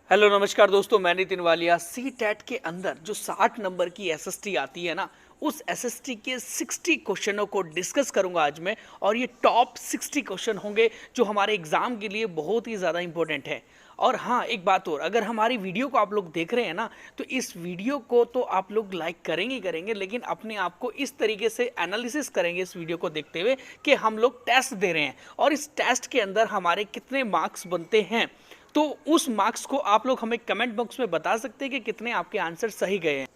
Hello नमस्कार दोस्तों, मैं नितिन वालिया। सी टेट के अंदर जो 60 नंबर की एसएसटी आती है ना, उस एसएसटी के 60 क्वेश्चनों को डिस्कस करूंगा आज मैं। और ये टॉप 60 क्वेश्चन होंगे जो हमारे एग्जाम के लिए बहुत ही ज़्यादा इंपॉर्टेंट है। और हाँ, एक बात और, अगर हमारी वीडियो को आप लोग देख रहे हैं ना, तो इस वीडियो को तो आप लोग लाइक करेंगे ही करेंगे, लेकिन अपने आप को इस तरीके से एनालिसिस करेंगे इस वीडियो को देखते हुए कि हम लोग टेस्ट दे रहे हैं और इस टेस्ट के अंदर हमारे कितने मार्क्स बनते हैं। तो उस मार्क्स को आप लोग हमें कमेंट बॉक्स में बता सकते हैं कि कितने आपके आंसर सही गए हैं।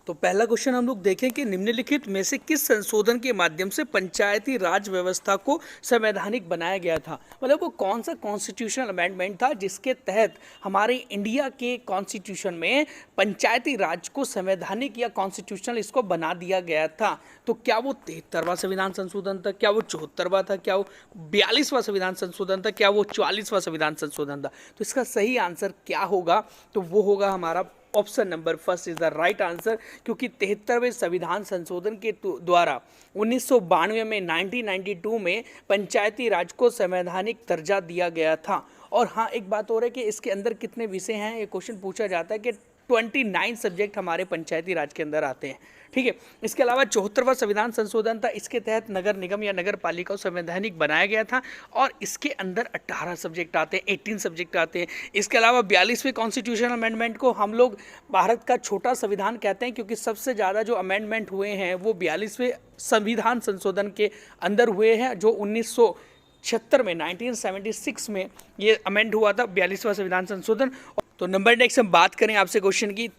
तो पहला क्वेश्चन हम लोग देखें कि निम्नलिखित में से किस संशोधन के माध्यम से पंचायती राज व्यवस्था को संवैधानिक बनाया गया था। मतलब वो कौन सा कॉन्स्टिट्यूशनल अमेंडमेंट था जिसके तहत हमारे इंडिया के कॉन्स्टिट्यूशन में पंचायती राज को संवैधानिक या कॉन्स्टिट्यूशनल इसको बना दिया गया था। तो क्या वो 73वां संविधान संशोधन था, क्या वो 74वां था, क्या वो 42वां संविधान संशोधन था, क्या वो 44वां संविधान संशोधन था। तो इसका सही आंसर क्या होगा, तो वो होगा हमारा option number first is the right answer. क्योंकि 73वें संविधान संशोधन के द्वारा 1992 में 1992 में पंचायती राज को संवैधानिक दर्जा दिया गया था। और हाँ, एक बात और है कि इसके अंदर कितने विषय हैं, ये क्वेश्चन पूछा जाता है कि 29 सब्जेक्ट हमारे पंचायती राज के अंदर आते हैं। ठीक है, इसके अलावा 74वां संविधान संशोधन था, इसके तहत नगर निगम या नगर पालिका को संवैधानिक बनाया गया था और इसके अंदर 18 सब्जेक्ट आते हैं, 18 सब्जेक्ट आते हैं। इसके अलावा 42वें कॉन्स्टिट्यूशनल अमेंडमेंट को हम लोग भारत का छोटा संविधान कहते हैं, क्योंकि सबसे ज़्यादा जो अमेंडमेंट हुए हैं वो 42वें संविधान संशोधन के अंदर हुए हैं, जो 1976 में 1976 में ये अमेंड हुआ था, 42वां संविधान संशोधन। तो नंबर नेक्स्ट हम बात करें आपसे क्वेश्चन की,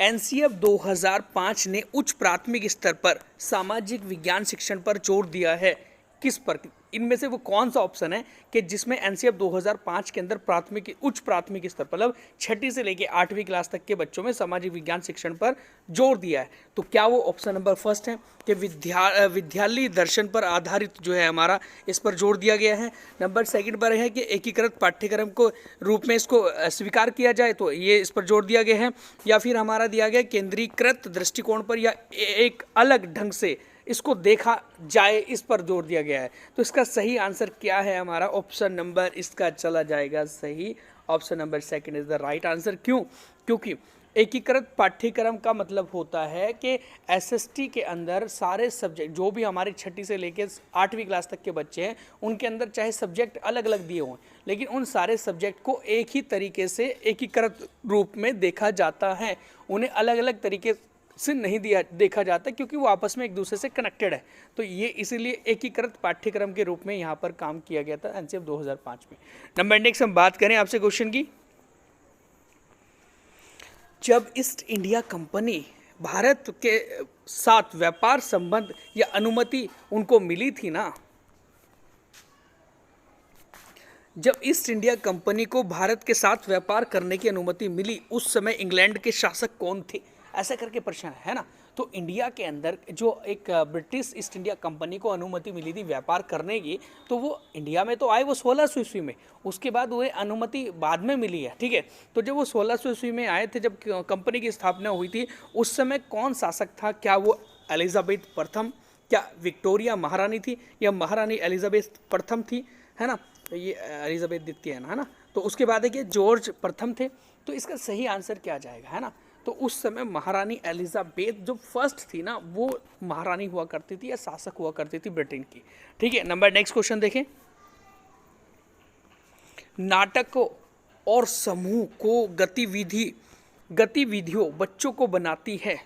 एनसीएफ 2005 ने उच्च प्राथमिक स्तर पर सामाजिक विज्ञान शिक्षण पर जोर दिया है। किस पर, इनमें से वो कौन सा ऑप्शन है कि जिसमें एनसीएफ 2005 के अंदर उच्च प्राथमिक स्तर पर, मतलब छठी से लेकर 8वीं क्लास तक के बच्चों में सामाजिक विज्ञान शिक्षण पर जोर दिया है। तो क्या वो ऑप्शन नंबर फर्स्ट है कि विद्यालय दर्शन पर आधारित जो है हमारा, इस पर जोर दिया गया है। नंबर सेकंड पर है कि एकीकृत पाठ्यक्रम को रूप में इसको स्वीकार किया जाए, तो ये इस पर जोर दिया गया है। या फिर हमारा दिया गया केंद्रीकृत दृष्टिकोण पर या एक अलग ढंग से इसको देखा जाए, इस पर जोर दिया गया है। तो इसका सही आंसर क्या है हमारा, ऑप्शन नंबर इसका चला जाएगा सही, option number second is the right answer. क्यों? क्योंकि एकीकृत पाठ्यक्रम का मतलब होता है कि एसएसटी के अंदर सारे सब्जेक्ट जो भी हमारे छठी से लेकर 8वीं क्लास तक के बच्चे हैं, उनके अंदर चाहे सब्जेक्ट अलग अलग दिए हों, लेकिन उन सारे सब्जेक्ट को एक ही तरीके से एकीकृत रूप में देखा जाता है। उन्हें अलग अलग तरीके से नहीं देखा जाता, क्योंकि वो आपस में एक दूसरे से कनेक्टेड है। तो ये इसीलिए एकीकृत पाठ्यक्रम के रूप में यहाँ पर काम किया गया था एनसीएफ 2005 में। नंबर नेक्स्ट हम बात करें आपसे क्वेश्चन की, जब ईस्ट इंडिया कंपनी भारत के साथ व्यापार संबंध या अनुमति उनको मिली थी ना, जब ईस्ट इंडिया कंपनी को भारत के साथ व्यापार करने की अनुमति मिली, उस समय इंग्लैंड के शासक कौन थे, ऐसा करके प्रश्न है ना। तो इंडिया के अंदर जो एक ब्रिटिश ईस्ट इंडिया कंपनी को अनुमति मिली थी व्यापार करने की, तो वो इंडिया में तो आए वो 1600 ईस्वी में, उसके बाद वो अनुमति बाद में मिली है। ठीक है, तो जब वो 1600 ईस्वी में आए थे, जब कंपनी की स्थापना हुई थी, उस समय कौन शासक था? क्या वो एलिजाबेथ प्रथम, क्या विक्टोरिया महारानी थी, या महारानी एलिजाबेथ प्रथम थी, है ना, ये एलिजाबेथ द्वितीय है ना। तो उसके बाद है कि जॉर्ज प्रथम थे। तो इसका सही आंसर क्या जाएगा, है ना। तो उस समय महारानी एलिजाबेथ जो फर्स्ट थी ना, वो महारानी हुआ करती थी या शासक हुआ करती थी ब्रिटेन की। ठीक है, नंबर नेक्स्ट क्वेश्चन देखें, नाटकों और समूह को गतिविधियों बच्चों को बनाती है।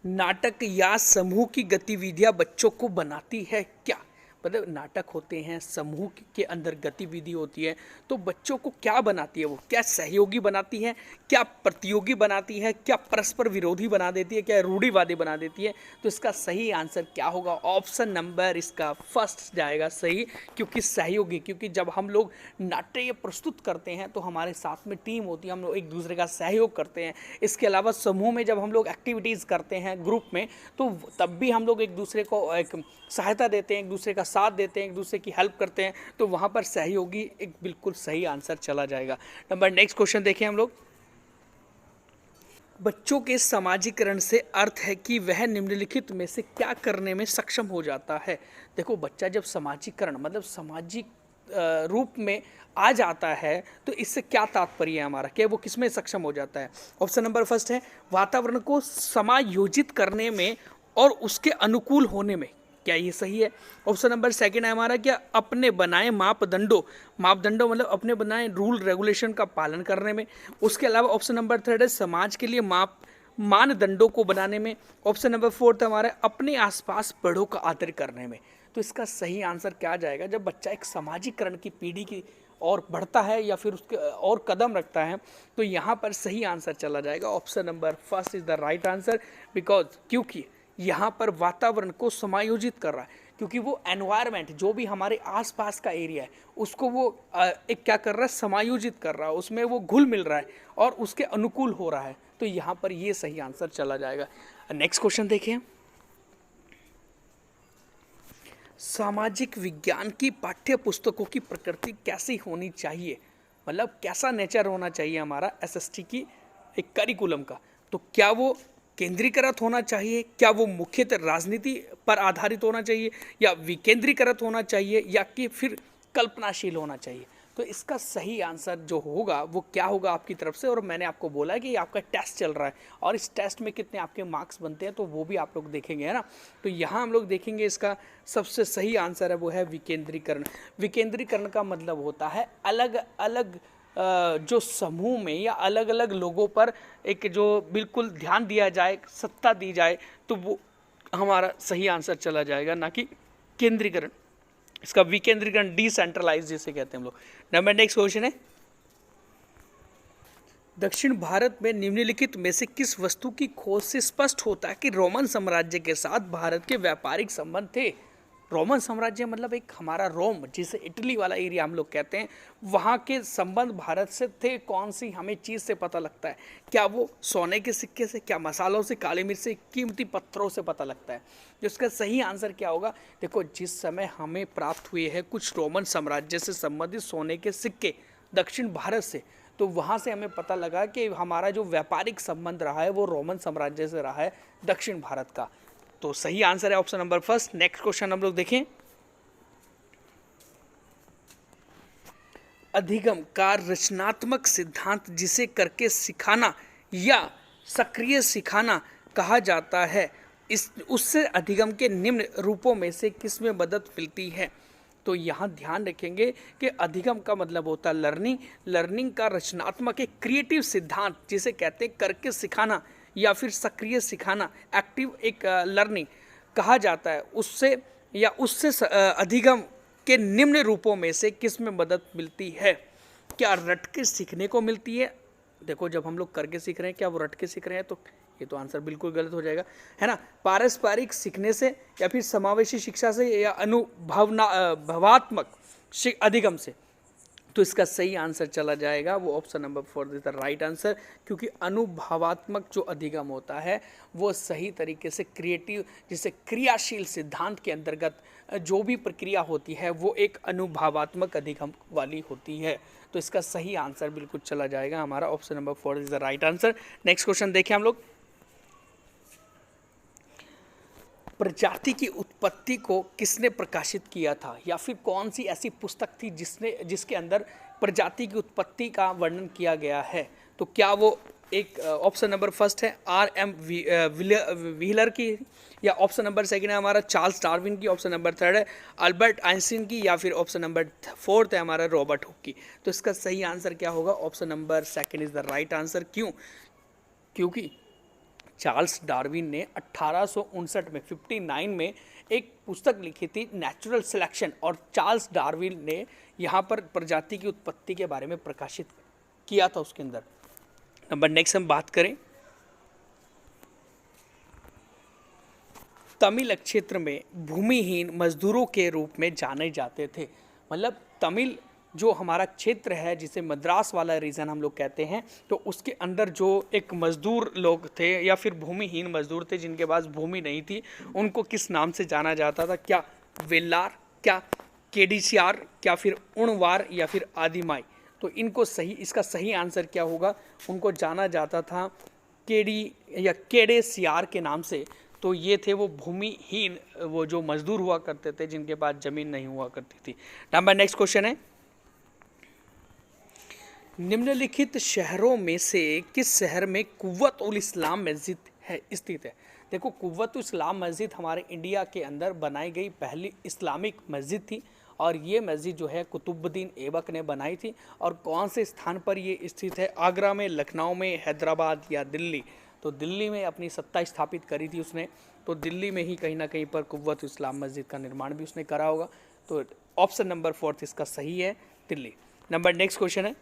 नाटक या समूह की गतिविधियां बच्चों को बनाती है क्या? मतलब नाटक होते हैं, समूह के अंदर गतिविधि होती है, तो बच्चों को क्या बनाती है? वो क्या सहयोगी बनाती है, क्या प्रतियोगी बनाती है, क्या परस्पर विरोधी बना देती है, क्या रूढ़िवादी बना देती है? तो इसका सही आंसर क्या होगा? ऑप्शन नंबर इसका फर्स्ट जाएगा सही, क्योंकि सहयोगी, क्योंकि जब हम लोग नाट्य प्रस्तुत करते हैं तो हमारे साथ में टीम होती है, हम लोग एक दूसरे का सहयोग करते हैं। इसके अलावा समूह में जब हम लोग एक्टिविटीज़ करते हैं ग्रुप में, तो तब भी हम लोग एक दूसरे को एक सहायता देते हैं, एक दूसरे का साथ देते हैं, एक दूसरे की हेल्प करते हैं। तो वहाँ पर सहयोगी एक बिल्कुल सही आंसर चला जाएगा। नंबर नेक्स्ट क्वेश्चन देखें हम लोग, बच्चों के समाजीकरण से अर्थ है कि वह निम्नलिखित में से क्या करने में सक्षम हो जाता है। देखो, बच्चा जब समाजीकरण मतलब सामाजिक रूप में आ जाता है तो इससे क्या तात्पर्य है हमारा, कि वो किस में सक्षम हो जाता है। ऑप्शन नंबर फर्स्ट है वातावरण को समायोजित करने में और उसके अनुकूल होने में। क्या ये सही है? ऑप्शन नंबर सेकंड है हमारा क्या अपने बनाए मापदंडों मतलब अपने बनाए रूल रेगुलेशन का पालन करने में। उसके अलावा ऑप्शन नंबर थर्ड है समाज के लिए मानदंडों को बनाने में। ऑप्शन नंबर फोर्थ है हमारा अपने आसपास बड़ों का आदर करने में। तो इसका सही आंसर क्या आ जाएगा? जब बच्चा एक सामाजिकरण की पीढ़ी की और बढ़ता है या फिर उसके और कदम रखता है तो यहाँ पर सही आंसर चला जाएगा option number first is the right answer. Because क्योंकि यहाँ पर वातावरण को समायोजित कर रहा है, क्योंकि वो एनवायरनमेंट जो भी हमारे आसपास का एरिया है उसको वो एक क्या कर रहा है, समायोजित कर रहा है, उसमें वो घुल मिल रहा है और उसके अनुकूल हो रहा है। तो यहाँ पर ये सही आंसर चला जाएगा। नेक्स्ट क्वेश्चन देखिए, सामाजिक विज्ञान की पाठ्य पुस्तकों की प्रकृति कैसी होनी चाहिए, मतलब कैसा नेचर होना चाहिए हमारा एसएसटी की एक करिकुलम का। तो क्या वो केंद्रीकृत होना चाहिए, क्या वो मुख्यतः राजनीति पर आधारित होना चाहिए, या विकेंद्रीकृत होना चाहिए, या कि फिर कल्पनाशील होना चाहिए। तो इसका सही आंसर जो होगा वो क्या होगा आपकी तरफ से। और मैंने आपको बोला है कि आपका टेस्ट चल रहा है और इस टेस्ट में कितने आपके मार्क्स बनते हैं तो वो भी आप लोग देखेंगे, है ना। तो यहाँ हम लोग देखेंगे इसका सबसे सही आंसर है वो है विकेंद्रीकरण। विकेंद्रीकरण का मतलब होता है अलग अलग जो समूह में या अलग अलग लोगों पर एक जो बिल्कुल ध्यान दिया जाए, सत्ता दी जाए, तो वो हमारा सही आंसर चला जाएगा, ना कि केंद्रीकरण। इसका विकेंद्रीकरण डिसेंट्रलाइज जिसे कहते हैं हम लोग। नंबर नेक्स्ट क्वेश्चन है, दक्षिण भारत में निम्नलिखित में से किस वस्तु की खोज से स्पष्ट होता है कि रोमन साम्राज्य के साथ भारत के व्यापारिक संबंध थे। रोमन साम्राज्य मतलब एक हमारा रोम जिसे इटली वाला एरिया हम लोग कहते हैं, वहाँ के संबंध भारत से थे। कौन सी हमें चीज़ से पता लगता है? क्या वो सोने के सिक्के से, क्या मसालों से, काली मिर्च से, कीमती पत्थरों से पता लगता है? जो इसका सही आंसर क्या होगा? देखो, जिस समय हमें प्राप्त हुए हैं कुछ रोमन साम्राज्य से संबंधित सोने के सिक्के दक्षिण भारत से, तो वहाँ से हमें पता लगा कि हमारा जो व्यापारिक संबंध रहा है वो रोमन साम्राज्य से रहा है दक्षिण भारत का। तो सही आंसर है option number first. Next question हम लोग देखें, अधिगम का रचनात्मक सिद्धांत जिसे करके सिखाना या सक्रिय सिखाना कहा जाता है, इस उससे अधिगम के निम्न रूपों में से किस में मदद मिलती है? तो यहाँ ध्यान रखेंगे कि अधिगम का मतलब होता है लर्निंग का रचनात्मक एक क्रिएटिव सिद्धांत जिसे कहते हैं करके सिखाना या फिर सक्रिय सिखाना, एक्टिव एक लर्निंग कहा जाता है। उससे अधिगम के निम्न रूपों में से किस में मदद मिलती है? क्या रट के सीखने को मिलती है? देखो, जब हम लोग करके सीख रहे हैं, क्या वो रट के सीख रहे हैं? तो ये तो आंसर बिल्कुल गलत हो जाएगा, है ना। पारस्परिक सीखने से या फिर समावेशी शिक्षा से या भवात्मक अधिगम से। तो इसका सही आंसर चला जाएगा वो option number 4 is the right answer, क्योंकि अनुभवात्मक जो अधिगम होता है वो सही तरीके से क्रिएटिव, जिसे क्रियाशील सिद्धांत के अंतर्गत जो भी प्रक्रिया होती है वो एक अनुभवात्मक अधिगम वाली होती है। तो इसका सही आंसर बिल्कुल चला जाएगा हमारा option number 4 is the right answer. Next question देखें हम लोग, प्रजाति की उत्पत्ति को किसने प्रकाशित किया था, या फिर कौन सी ऐसी पुस्तक थी जिसके अंदर प्रजाति की उत्पत्ति का वर्णन किया गया है? तो क्या वो एक ऑप्शन नंबर फर्स्ट है R.M. व्हीलर की, या ऑप्शन नंबर सेकंड है हमारा चार्ल्स डार्विन की, ऑप्शन नंबर थर्ड है अल्बर्ट आइंस्टीन की, या फिर ऑप्शन नंबर फोर्थ है हमारा रॉबर्ट हुक की? तो इसका सही आंसर क्या होगा? Option number second is the right answer. क्यों? क्योंकि चार्ल्स डार्विन ने 1859 में 59 में एक पुस्तक लिखी थी नेचुरल सिलेक्शन, और चार्ल्स डार्विन ने यहाँ पर प्रजाति की उत्पत्ति के बारे में प्रकाशित किया था उसके अंदर। नंबर नेक्स्ट हम बात करें, तमिल क्षेत्र में भूमिहीन मजदूरों के रूप में जाने जाते थे। मतलब तमिल जो हमारा क्षेत्र है जिसे मद्रास वाला रीजन हम लोग कहते हैं, तो उसके अंदर जो एक मजदूर लोग थे या फिर भूमिहीन मजदूर थे जिनके पास भूमि नहीं थी, उनको किस नाम से जाना जाता था? क्या वेल्लार, क्या केडिसियार, क्या फिर उणवार, या फिर आदिमाई? तो इनको इसका सही आंसर क्या होगा? उनको जाना जाता था केडी या केड़े सियार के नाम से। तो ये थे वो भूमिहीन, वो जो मजदूर हुआ करते थे जिनके पास जमीन नहीं हुआ करती थी। नंबर नेक्स्ट क्वेश्चन है, निम्नलिखित शहरों में से किस शहर में कुव्वत उल इस्लाम मस्जिद है स्थित है। देखो, कुव्वत उल इस्लाम मस्जिद हमारे इंडिया के अंदर बनाई गई पहली इस्लामिक मस्जिद थी और ये मस्जिद जो है कुतुबुद्दीन ऐबक ने बनाई थी। और कौन से स्थान पर ये स्थित है, आगरा में, लखनऊ में, हैदराबाद या दिल्ली। तो दिल्ली में अपनी सत्ता स्थापित करी थी उसने, तो दिल्ली में ही कहीं ना कहीं पर कुव्वत उल इस्लाम मस्जिद का निर्माण भी उसने करा होगा। तो ऑप्शन नंबर 4 इसका सही है, दिल्ली। नंबर नेक्स्ट क्वेश्चन है,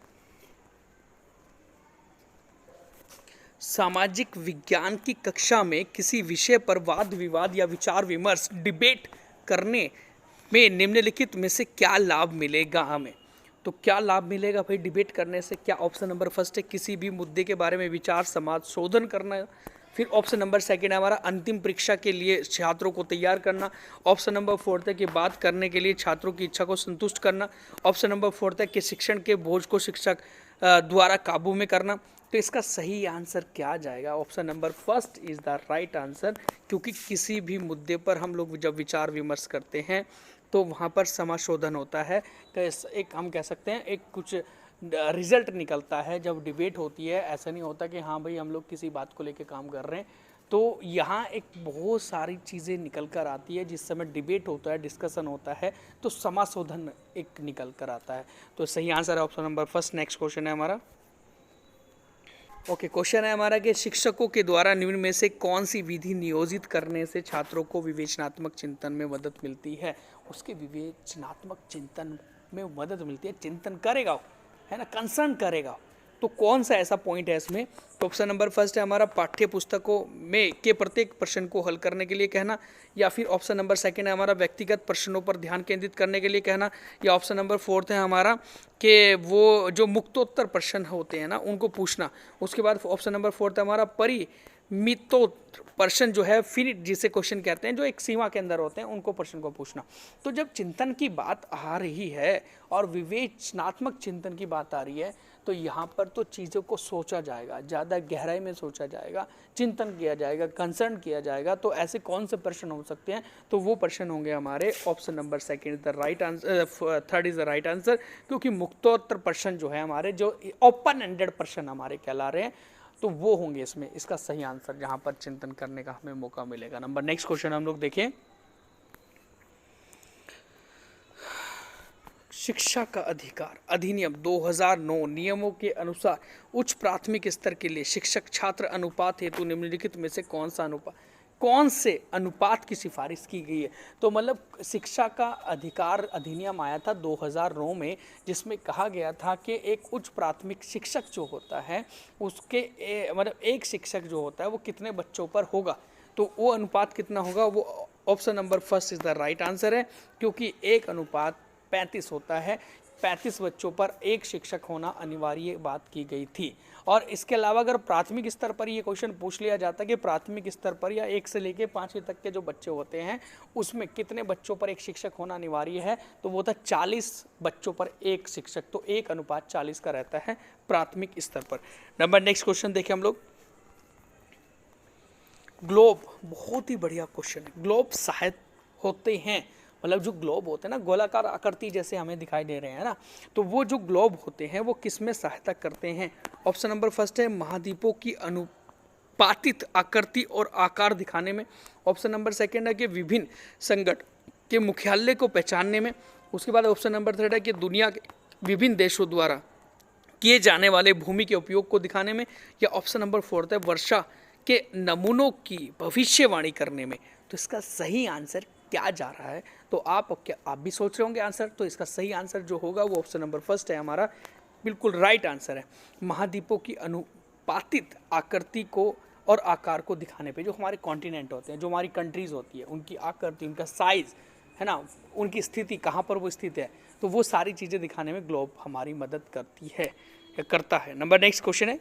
सामाजिक विज्ञान की कक्षा में किसी विषय पर वाद विवाद या विचार विमर्श डिबेट करने में निम्नलिखित में से क्या लाभ मिलेगा हमें। तो क्या लाभ मिलेगा भाई डिबेट करने से, क्या ऑप्शन नंबर फर्स्ट है किसी भी मुद्दे के बारे में विचार समाज शोधन करना। फिर ऑप्शन नंबर सेकंड है हमारा अंतिम परीक्षा के लिए छात्रों को तैयार करना। ऑप्शन नंबर फोर्थ है कि बात करने के लिए छात्रों की इच्छा को संतुष्ट करना। ऑप्शन नंबर फोर्थ है कि शिक्षण के बोझ को शिक्षक द्वारा काबू में करना। तो इसका सही आंसर क्या जाएगा, option number first is the right answer, क्योंकि किसी भी मुद्दे पर हम लोग जब विचार विमर्श करते हैं तो वहाँ पर समाशोधन होता है। तो एक हम कह सकते हैं एक कुछ रिजल्ट निकलता है जब डिबेट होती है। ऐसा नहीं होता कि हाँ भाई हम लोग किसी बात को लेके काम कर रहे हैं, तो यहाँ एक बहुत सारी चीज़ें निकल कर आती है। जिस समय डिबेट होता है, डिस्कशन होता है, तो समाशोधन एक निकल कर आता है। तो सही आंसर है option number first. Next question है हमारा, ओके क्वेश्चन है हमारा कि शिक्षकों के द्वारा निम्न में से कौन सी विधि नियोजित करने से छात्रों को विवेचनात्मक चिंतन में मदद मिलती है। उसके विवेचनात्मक चिंतन में मदद मिलती है, चिंतन करेगा है ना, कंसर्न करेगा। तो कौन सा ऐसा पॉइंट है इसमें, तो ऑप्शन नंबर फर्स्ट है हमारा पाठ्य पुस्तकों में के प्रत्येक प्रश्न को हल करने के लिए कहना, या फिर ऑप्शन नंबर सेकंड है हमारा व्यक्तिगत प्रश्नों पर ध्यान केंद्रित करने के लिए कहना, या ऑप्शन नंबर फोर्थ है हमारा कि वो जो मुक्तोत्तर प्रश्न होते हैं ना उनको पूछना। उसके बाद ऑप्शन नंबर फोर्थ है हमारा परिमितोत्तर प्रश्न जो है फिनिट जिसे क्वेश्चन कहते हैं, जो एक सीमा के अंदर होते हैं उनको प्रश्न को पूछना। तो जब चिंतन की बात आ रही है और विवेचनात्मक चिंतन की बात आ रही है, तो यहाँ पर तो चीज़ों को सोचा जाएगा, ज़्यादा गहराई में सोचा जाएगा, चिंतन किया जाएगा, कंसर्न किया जाएगा। तो ऐसे कौन से प्रश्न हो सकते हैं, तो वो प्रश्न होंगे हमारे option number second the right answer, third is the right answer. क्योंकि मुक्तोत्तर प्रश्न जो है हमारे, जो ओपन एंडेड प्रश्न हमारे कहला रहे हैं, तो वो होंगे इसमें इसका सही आंसर, जहाँ पर चिंतन करने का हमें मौका मिलेगा। नंबर नेक्स्ट क्वेश्चन हम लोग देखें, शिक्षा का अधिकार अधिनियम 2009 नियमों के अनुसार उच्च प्राथमिक स्तर के लिए शिक्षक छात्र अनुपात हेतु निम्नलिखित में से कौन से अनुपात की सिफारिश की गई है। तो मतलब शिक्षा का अधिकार अधिनियम आया था 2009 में, जिसमें कहा गया था कि एक उच्च प्राथमिक शिक्षक जो होता है उसके मतलब एक शिक्षक जो होता है वो कितने बच्चों पर होगा, तो वो अनुपात कितना होगा, वो option number first is the right answer है। क्योंकि 1:35 होता है, 35 बच्चों पर एक शिक्षक होना अनिवार्य बात की गई थी। और इसके अलावा अगर प्राथमिक स्तर पर ये क्वेश्चन पूछ लिया जाता कि प्राथमिक स्तर पर या 1 से लेकर 5वीं तक के जो बच्चे होते हैं उसमें कितने बच्चों पर एक शिक्षक होना अनिवार्य है, तो वो था 40 बच्चों पर एक शिक्षक। तो 1:40 का रहता है प्राथमिक स्तर पर। नंबर नेक्स्ट क्वेश्चन देखें हम लोग, ग्लोब, बहुत ही बढ़िया क्वेश्चन है। ग्लोब सहायक होते हैं, मतलब जो ग्लोब होते हैं ना गोलाकार आकृति जैसे हमें दिखाई दे रहे हैं ना, तो वो जो ग्लोब होते हैं वो किस में सहायता करते हैं। ऑप्शन नंबर फर्स्ट है महाद्वीपों की अनुपातित आकृति और आकार दिखाने में। ऑप्शन नंबर सेकंड है कि विभिन्न संगठन के मुख्यालय को पहचानने में। उसके बाद ऑप्शन नंबर थर्ड है कि दुनिया के विभिन्न देशों द्वारा किए जाने वाले भूमि के उपयोग को दिखाने में। या ऑप्शन नंबर फोर्थ है वर्षा के नमूनों की भविष्यवाणी करने में। तो इसका सही आंसर क्या जा रहा है, तो आप भी सोच रहे होंगे आंसर, तो इसका सही आंसर जो होगा वो ऑप्शन नंबर फर्स्ट है हमारा, बिल्कुल राइट आंसर है। महाद्वीपों की अनुपातित आकृति को और आकार को दिखाने पे, जो हमारे कॉन्टिनेंट होते हैं, जो हमारी कंट्रीज होती है, उनकी आकृति, उनका साइज है ना, उनकी स्थिति कहाँ पर वो स्थित है, तो वो सारी चीज़ें दिखाने में ग्लोब हमारी मदद करती है या करता है। नंबर नेक्स्ट क्वेश्चन है,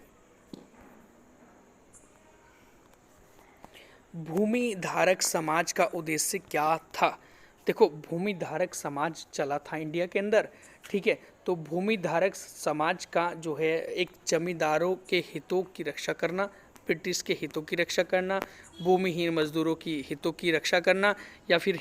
भूमि धारक समाज का उद्देश्य क्या था। देखो, भूमि धारक समाज चला था इंडिया के अंदर, ठीक है। तो भूमि धारक समाज का जो है एक जमींदारों के हितों की रक्षा करना, ब्रिटिश के हितों की रक्षा करना, भूमिहीन मजदूरों की हितों की रक्षा करना, या फिर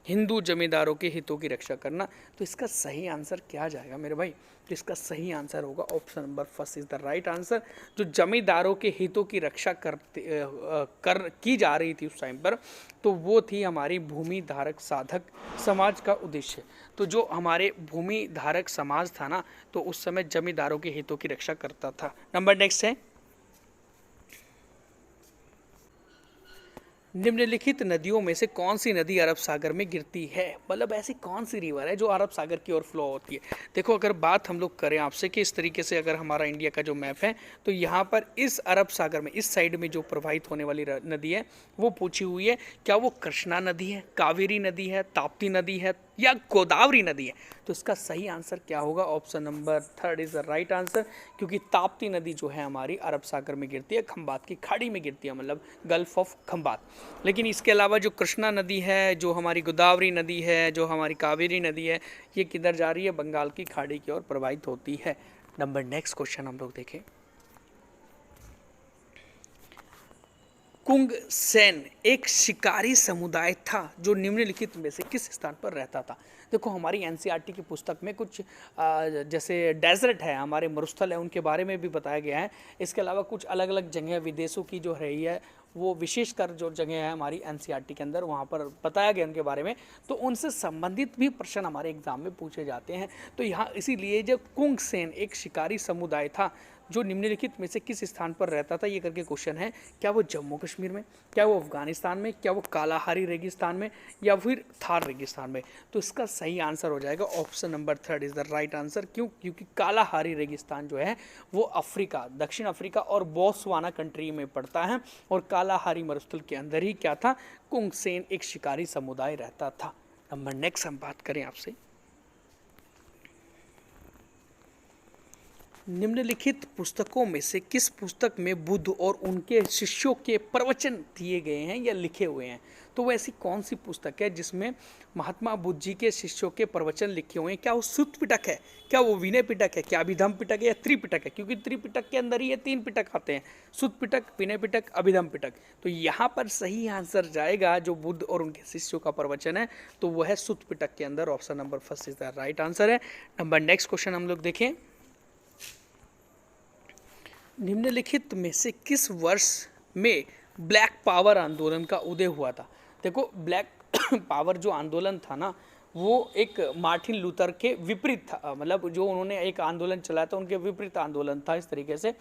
हिंदू जमींदारों के हितों की रक्षा करना। तो इसका सही आंसर क्या जाएगा मेरे भाई? तो इसका सही आंसर होगा option number first is the right answer. जो जमींदारों के हितों की रक्षा की जा रही थी उस टाइम पर, तो वो थी हमारी भूमि धारक साधक समाज का उद्देश्य। तो जो हमारे भूमि धारक समाज था ना, तो उस समय जमींदारों के हितों की रक्षा करता था। नंबर नेक्स्ट है, निम्नलिखित नदियों में से कौन सी नदी अरब सागर में गिरती है? मतलब ऐसी कौन सी रिवर है जो अरब सागर की ओर फ्लो होती है? देखो, अगर बात हम लोग करें आपसे कि इस तरीके से अगर हमारा इंडिया का जो मैप है, तो यहाँ पर इस अरब सागर में इस साइड में जो प्रवाहित होने वाली नदी है वो पूछी हुई है। क्या वो कृष्णा नदी है, कावेरी नदी है, ताप्ती नदी है, या गोदावरी नदी है? तो इसका सही आंसर क्या होगा? Option number third is the right answer, क्योंकि ताप्ती नदी जो है हमारी अरब सागर में गिरती है, खंबात की खाड़ी में गिरती है, मतलब गल्फ ऑफ खंबात। लेकिन इसके अलावा जो कृष्णा नदी है, जो हमारी गोदावरी नदी है, जो हमारी कावेरी नदी है, ये किधर जा रही है? बंगाल की खाड़ी की ओर प्रवाहित होती है। नंबर नेक्स्ट क्वेश्चन हम लोग देखें। कुंग सेन एक शिकारी समुदाय था जो निम्नलिखित में से किस स्थान पर रहता था? देखो, हमारी एनसीईआरटी की पुस्तक में कुछ जैसे डेजर्ट है, हमारे मरुस्थल है, उनके बारे में भी बताया गया है। इसके अलावा कुछ अलग अलग जगह विदेशों की जो रही है, वो विशेषकर जो जगह है हमारी एनसीईआरटी के अंदर, वहाँ पर बताया गया उनके बारे में। तो उनसे संबंधित भी प्रश्न हमारे एग्जाम में पूछे जाते हैं। तो यहाँ इसीलिए जो कुंग सेन एक शिकारी समुदाय था जो निम्नलिखित में से किस स्थान पर रहता था, ये करके क्वेश्चन है। क्या वो जम्मू कश्मीर में, क्या वो अफगानिस्तान में, क्या वो कालाहारी रेगिस्तान में, या फिर थार रेगिस्तान में? तो इसका सही आंसर हो जाएगा option number third is the right answer. क्यों? क्योंकि कालाहारी रेगिस्तान जो है वो अफ्रीका, दक्षिण अफ्रीका और बोत्सवाना कंट्री में पड़ता है, और कालाहारी मरुस्थल के अंदर ही क्या था? कुंग सेन एक शिकारी समुदाय रहता था। नंबर नेक्स्ट हम बात करें आपसे, निम्नलिखित पुस्तकों में से किस पुस्तक में बुद्ध और उनके शिष्यों के प्रवचन दिए गए हैं या लिखे हुए हैं? तो वो ऐसी कौन सी पुस्तक है जिसमें महात्मा बुद्ध जी के शिष्यों के प्रवचन लिखे हुए हैं? क्या वो सुत्त पिटक है, क्या वो विनय पिटक है, क्या अभिधम पिटक है, या त्रिपिटक है? क्योंकि त्रिपिटक के अंदर ही ये 3 पिटक आते हैं, सुत्त पिटक, विनय पिटक, अभिधम पिटक। तो यहाँ पर सही आंसर जाएगा जो बुद्ध और उनके शिष्यों का प्रवचन है, तो वह है सुत्त पिटक के अंदर। Option number first is the right answer है। नंबर नेक्स्ट क्वेश्चन हम लोग देखें, निम्नलिखित में से किस वर्ष में ब्लैक पावर आंदोलन का उदय हुआ था? देखो, ब्लैक पावर जो आंदोलन था ना, वो एक मार्टिन लूथर के विपरीत था, मतलब जो उन्होंने एक आंदोलन चलाया था उनके विपरीत आंदोलन था इस तरीके से।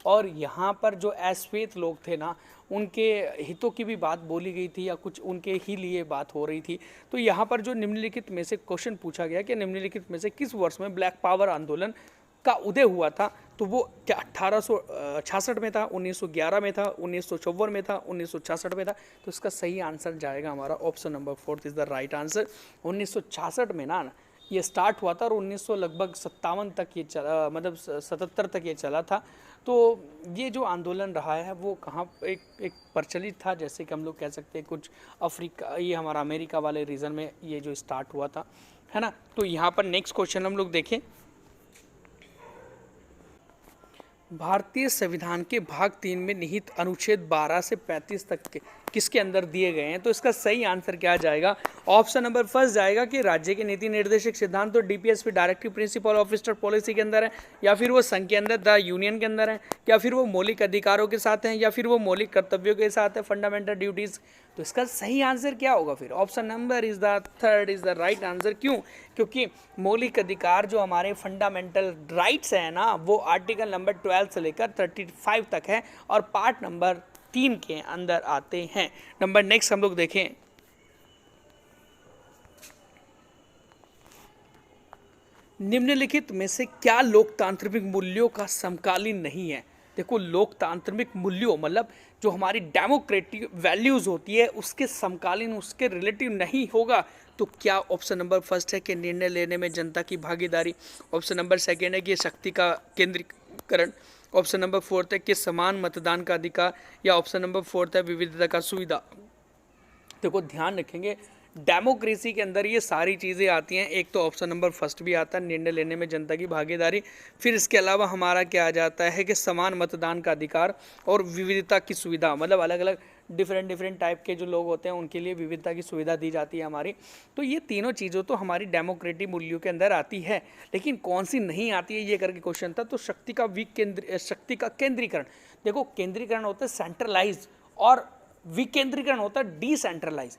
और यहाँ पर जो अश्वेत लोग थे ना, उनके हितों की भी बात बोली गई थी, या कुछ उनके ही लिए बात हो रही थी। तो यहाँ पर जो निम्नलिखित में से क्वेश्चन पूछा गया कि निम्नलिखित में से किस वर्ष में ब्लैक पावर आंदोलन का उदय हुआ था, तो वो क्या 1866 में था, 1911 में था, 1954 में था, 1966 में था? तो इसका सही आंसर जाएगा हमारा option number fourth is the right answer. 1966 में ना ये स्टार्ट हुआ था, और 1900 लगभग 57 तक ये चला, मतलब 77 तक ये चला था। तो ये जो आंदोलन रहा है वो कहाँ एक प्रचलित था, जैसे कि हम लोग कह सकते हैं कुछ अफ्रीका, ये हमारा अमेरिका वाले रीजन में ये जो स्टार्ट हुआ था, है ना। तो यहाँ पर नेक्स्ट क्वेश्चन हम लोग देखें, भारतीय संविधान के भाग 3 में निहित अनुच्छेद 12 से 35 तक के किसके अंदर दिए गए हैं? तो इसका सही आंसर क्या जाएगा? ऑप्शन नंबर फर्स्ट जाएगा कि राज्य के नीति निर्देशक सिद्धांत तो DPSP directive principle of state policy के अंदर है, या फिर वो संघ के अंदर द यूनियन के अंदर है, या फिर वो मौलिक अधिकारों के साथ हैं, या फिर वो मौलिक कर्तव्यों के साथ है, फंडामेंटल ड्यूटीज। तो इसका सही आंसर क्या होगा फिर? Option number is the third is the right answer. क्यों? क्योंकि मौलिक अधिकार जो हमारे फंडामेंटल राइट्स है ना, वो आर्टिकल नंबर 12 से लेकर 35 तक है, और पार्ट नंबर 3 के अंदर आते हैं। नंबर नेक्स्ट हम लोग देखें, निम्नलिखित में से क्या लोकतांत्रिक मूल्यों का समकालीन नहीं है? देखो, लोकतांत्रिक मूल्यों मतलब जो हमारी डेमोक्रेटिक वैल्यूज होती है उसके समकालीन, उसके रिलेटिव नहीं होगा। तो क्या ऑप्शन नंबर फर्स्ट है कि निर्णय लेने में जनता की भागीदारी, ऑप्शन नंबर सेकेंड है कि शक्ति का केंद्रीकरण, ऑप्शन नंबर फोर्थ है कि समान मतदान का अधिकार, या ऑप्शन नंबर फोर्थ है विविधता का सुविधा। देखो, ध्यान रखेंगे, डेमोक्रेसी के अंदर ये सारी चीज़ें आती हैं। एक तो ऑप्शन नंबर फर्स्ट भी आता है, निर्णय लेने में जनता की भागीदारी। फिर इसके अलावा हमारा क्या आ जाता है कि समान मतदान का अधिकार और विविधता की सुविधा, मतलब अलग अलग डिफरेंट टाइप के जो लोग होते हैं उनके लिए विविधता की सुविधा दी जाती है हमारी। तो ये तीनों चीज़ों तो हमारी डेमोक्रेटिक मूल्यों के अंदर आती है, लेकिन कौन सी नहीं आती है ये करके क्वेश्चन था। तो शक्ति का केंद्रीकरण, देखो केंद्रीकरण होता है सेंट्रलाइज और विकेंद्रीकरण होता है डिसेंट्रलाइज।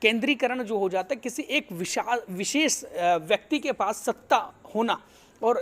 केंद्रीकरण जो हो जाता है किसी एक विशेष व्यक्ति के पास सत्ता होना, और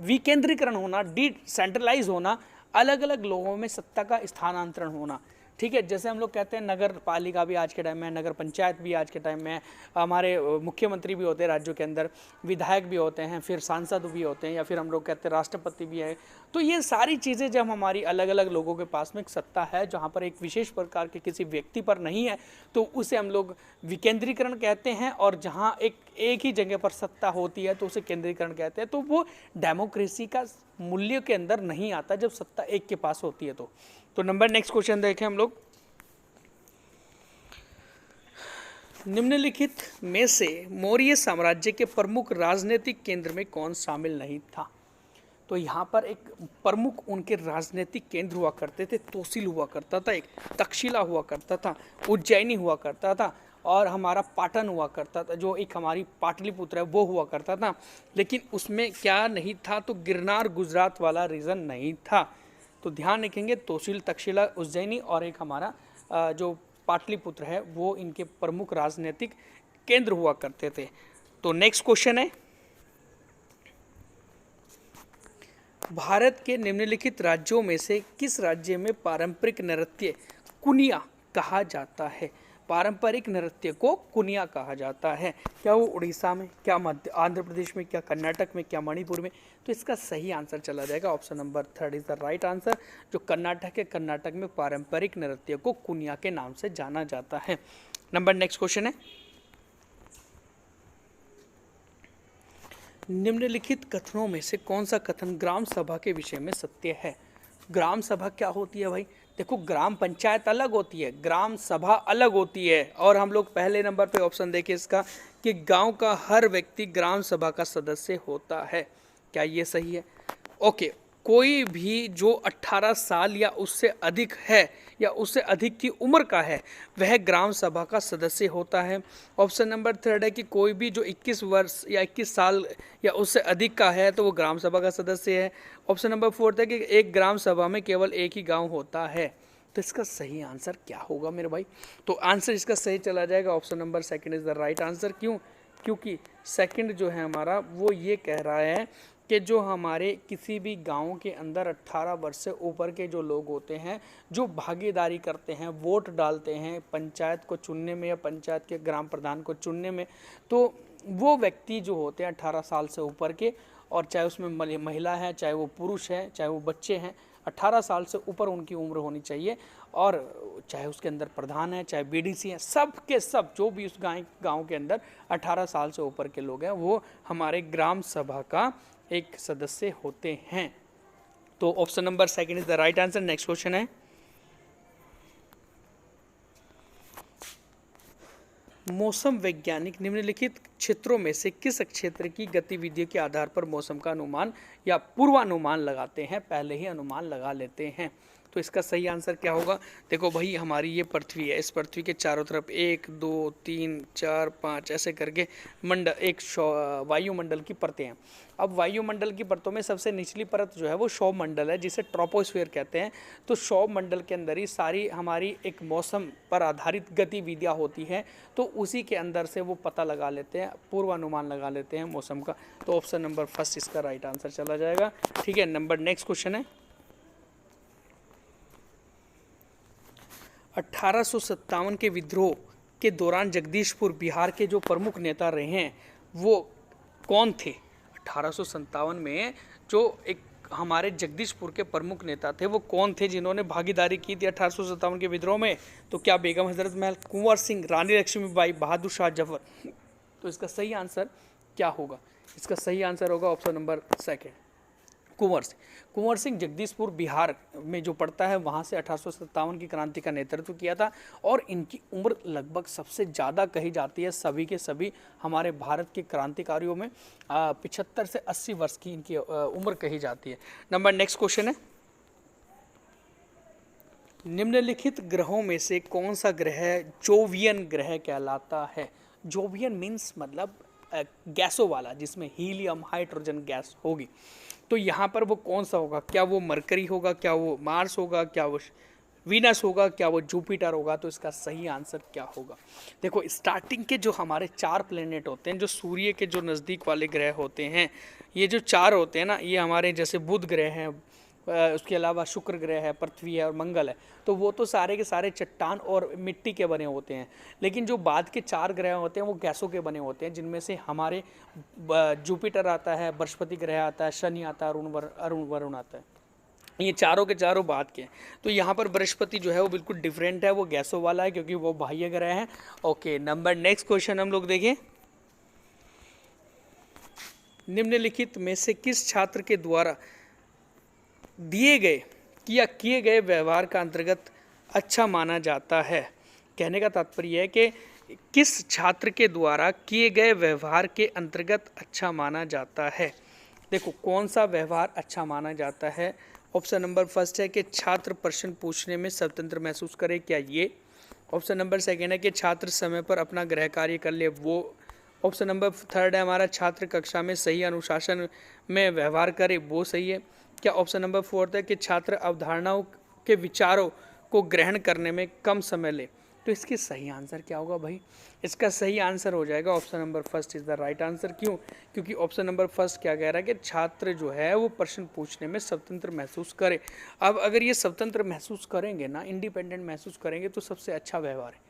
विकेंद्रीकरण होना, डिसेंट्रलाइज होना, अलग अलग लोगों में सत्ता का स्थानांतरण होना। ठीक है, जैसे हम लोग कहते हैं नगर पालिका भी आज के टाइम में, नगर पंचायत भी आज के टाइम में, हमारे मुख्यमंत्री भी होते हैं राज्यों के अंदर, विधायक भी होते हैं, फिर सांसद भी होते हैं, या फिर हम लोग कहते हैं राष्ट्रपति भी है। तो ये सारी चीज़ें जब हमारी अलग अलग लोगों के पास में एक सत्ता है जहाँ पर एक विशेष प्रकार के किसी व्यक्ति पर नहीं है, तो उसे हम लोग विकेंद्रीकरण कहते हैं। और जहाँ एक ही जगह पर सत्ता होती है तो उसे केंद्रीकरण कहते हैं। तो वो डेमोक्रेसी का मूल्य के अंदर नहीं आता जब सत्ता एक के पास होती है। तो नंबर नेक्स्ट क्वेश्चन देखें हम लोग, निम्नलिखित में से मौर्य साम्राज्य के प्रमुख राजनीतिक केंद्र में कौन शामिल नहीं था। तो यहाँ पर एक प्रमुख उनके राजनीतिक केंद्र हुआ करते थे, तोसिल हुआ करता था, एक तक्षशिला हुआ करता था, उज्जैनी हुआ करता था, और हमारा पाटन हुआ करता था, जो एक हमारी पाटलिपुत्र है वो हुआ करता था। लेकिन उसमें क्या नहीं था, तो गिरनार गुजरात वाला रीजन नहीं था। तो ध्यान रखेंगे, तोसिल, तक्षशिला, उज्जैनी और एक हमारा जो पाटलिपुत्र है वो इनके प्रमुख राजनीतिक केंद्र हुआ करते थे। तो नेक्स्ट क्वेश्चन है, भारत के निम्नलिखित राज्यों में से किस राज्य में पारंपरिक नृत्य कुनिया कहा जाता है। पारंपरिक नृत्य को कुनिया कहा जाता है। क्या वो उड़ीसा में, क्या मध्य आंध्र प्रदेश में, क्या कर्नाटक में, क्या मणिपुर में। तो इसका सही आंसर चला जाएगा option number third is the right answer. जो कर्नाटक है, कर्नाटक में पारंपरिक नृत्य को कुनिया के नाम से जाना जाता है। नंबर नेक्स्ट क्वेश्चन है, निम्नलिखित कथनों में से कौन सा कथन ग्राम सभा के विषय में सत्य है। ग्राम सभा क्या होती है भाई, देखो ग्राम पंचायत अलग होती है, ग्राम सभा अलग होती है। और हम लोग पहले नंबर पे ऑप्शन देखें इसका कि गांव का हर व्यक्ति ग्राम सभा का सदस्य होता है। क्या ये सही है? ओके, कोई भी जो 18 साल या उससे अधिक है या उससे अधिक की उम्र का है वह ग्राम सभा का सदस्य होता है। ऑप्शन नंबर थर्ड है कि कोई भी जो 21 वर्ष या 21 साल या उससे अधिक का है तो वो ग्राम सभा का सदस्य है। ऑप्शन नंबर फोर्थ है कि एक ग्राम सभा में केवल एक ही गांव होता है। तो इसका सही आंसर क्या होगा मेरे भाई? तो आंसर इसका सही चला जाएगा option number second is the right answer. क्यों? क्योंकि सेकंड जो है हमारा वो ये कह रहा है कि जो हमारे किसी भी गांव के अंदर 18 वर्ष से ऊपर के जो लोग होते हैं जो भागीदारी करते हैं, वोट डालते हैं पंचायत को चुनने में या पंचायत के ग्राम प्रधान को चुनने में, तो वो व्यक्ति जो होते हैं 18 साल से ऊपर के, और चाहे उसमें महिला है, चाहे वो पुरुष है, चाहे वो बच्चे हैं, 18 साल से ऊपर उनकी उम्र होनी चाहिए। और चाहे उसके अंदर प्रधान है, चाहे बीडीसी है, सब के सब जो भी उस गांव के अंदर 18 साल से ऊपर के लोग हैं वो हमारे ग्राम सभा का एक सदस्य होते हैं। तो option number second is the right answer. Next question है, मौसम वैज्ञानिक निम्नलिखित क्षेत्रों में से किस क्षेत्र की गतिविधियों के आधार पर मौसम का अनुमान या पूर्वानुमान लगाते हैं, पहले ही अनुमान लगा लेते हैं। तो इसका सही आंसर क्या होगा? देखो भाई, हमारी ये पृथ्वी है, इस पृथ्वी के चारों तरफ 1 2 3 4 5 ऐसे करके मंडल, एक वायुमंडल की परतें हैं। अब वायुमंडल की परतों में सबसे निचली परत जो है वो सौर मंडल है, जिसे ट्रोपोस्फीयर कहते हैं। तो सौर मंडल के अंदर ही सारी हमारी एक मौसम पर आधारित गतिविधियाँ होती हैं, तो उसी के अंदर से वो पता लगा लेते हैं, पूर्वानुमान लगा लेते हैं मौसम का। तो ऑप्शन नंबर फर्स्ट इसका राइट आंसर चला जाएगा। ठीक है, नंबर नेक्स्ट क्वेश्चन है, 1857 के विद्रोह के दौरान जगदीशपुर बिहार के जो प्रमुख नेता रहे हैं वो कौन थे? 1857 में जो एक हमारे जगदीशपुर के प्रमुख नेता थे वो कौन थे जिन्होंने भागीदारी की थी 1857 के विद्रोह में? तो क्या बेगम हजरत महल, कुंवर सिंह, रानी लक्ष्मीबाई, बहादुर शाह जफर? तो इसका सही आंसर क्या होगा? इसका सही आंसर होगा option number second, Kunwar Singh Jagdishpur Bihar में जो पड़ता है, वहाँ से 1857 की क्रांति का नेतृत्व किया था। और इनकी उम्र लगभग सबसे ज़्यादा कही जाती है सभी के सभी हमारे भारत के क्रांतिकारियों में। 75 से 80 वर्ष की इनकी उम्र कही जाती है। नेक्स्ट क्वेश्चन है, निम्नलिखित ग्रहों में से कौन सा ग्रह जोवियन ग्रह कहलाता है? जोवियन मीन्स मतलब गैसों वाला, जिसमें हीलियम हाइड्रोजन गैस होगी। तो यहाँ पर वो कौन सा होगा? क्या वो मरकरी होगा, क्या वो मार्स होगा, क्या वो वीनस होगा, क्या वो जुपिटर होगा? तो इसका सही आंसर क्या होगा? देखो, स्टार्टिंग के जो हमारे 4 प्लेनेट होते हैं, जो सूर्य के जो नज़दीक वाले ग्रह होते हैं, ये जो 4 होते हैं ना, ये हमारे जैसे बुध ग्रह हैं, उसके अलावा शुक्र ग्रह है, पृथ्वी है और मंगल है। तो वो तो सारे के सारे चट्टान और मिट्टी के बने होते हैं। लेकिन जो बाद के 4 ग्रह होते हैं वो गैसों के बने होते हैं, जिनमें से हमारे जुपिटर आता है, बृहस्पति ग्रह आता है, शनि आता है, वरुण आता है। ये चारों के चारों बाद के हैं। तो यहाँ पर बृहस्पति जो है वो बिल्कुल डिफरेंट है, वो गैसों वाला है क्योंकि वो बाह्य ग्रह है। ओके, नेक्स्ट क्वेश्चन हम लोग देखें, निम्नलिखित में से किस छात्र के द्वारा दिए गए या किए गए व्यवहार का अंतर्गत अच्छा माना जाता है? कहने का तात्पर्य है कि किस छात्र के द्वारा किए गए व्यवहार के अंतर्गत अच्छा माना जाता है। देखो, कौन सा व्यवहार अच्छा माना जाता है? ऑप्शन नंबर फर्स्ट है कि छात्र प्रश्न पूछने में स्वतंत्र महसूस करे, क्या ये? ऑप्शन नंबर सेकेंड है कि छात्र समय पर अपना गृह कार्य कर ले, वो? ऑप्शन नंबर थर्ड है हमारा छात्र कक्षा में सही अनुशासन में व्यवहार करे, वो सही है क्या? ऑप्शन नंबर फोर्थ है कि छात्र अवधारणाओं के विचारों को ग्रहण करने में कम समय ले। तो इसकी सही आंसर क्या होगा भाई? इसका सही आंसर हो जाएगा option number first is the right answer. क्यों? क्योंकि ऑप्शन नंबर फर्स्ट क्या कह रहा है कि छात्र जो है वो प्रश्न पूछने में स्वतंत्र महसूस करे। अब अगर ये स्वतंत्र महसूस करेंगे ना, इंडिपेंडेंट महसूस करेंगे, तो सबसे अच्छा व्यवहार है।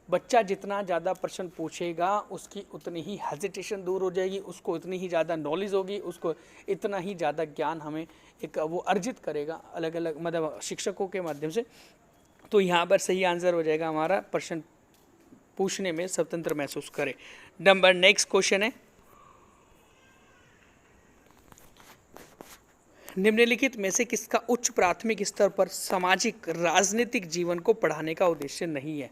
बच्चा जितना ज़्यादा प्रश्न पूछेगा उसकी उतनी ही हेजिटेशन दूर हो जाएगी, उसको उतनी ही ज़्यादा नॉलेज होगी, उसको इतना ही ज़्यादा ज्ञान हमें एक वो अर्जित करेगा अलग अलग मतलब शिक्षकों के माध्यम से। तो यहाँ पर सही आंसर हो जाएगा हमारा प्रश्न पूछने में स्वतंत्र महसूस करे। नेक्स्ट क्वेश्चन है, निम्नलिखित में से किसका उच्च प्राथमिक स्तर पर सामाजिक राजनीतिक जीवन को पढ़ाने का उद्देश्य नहीं है?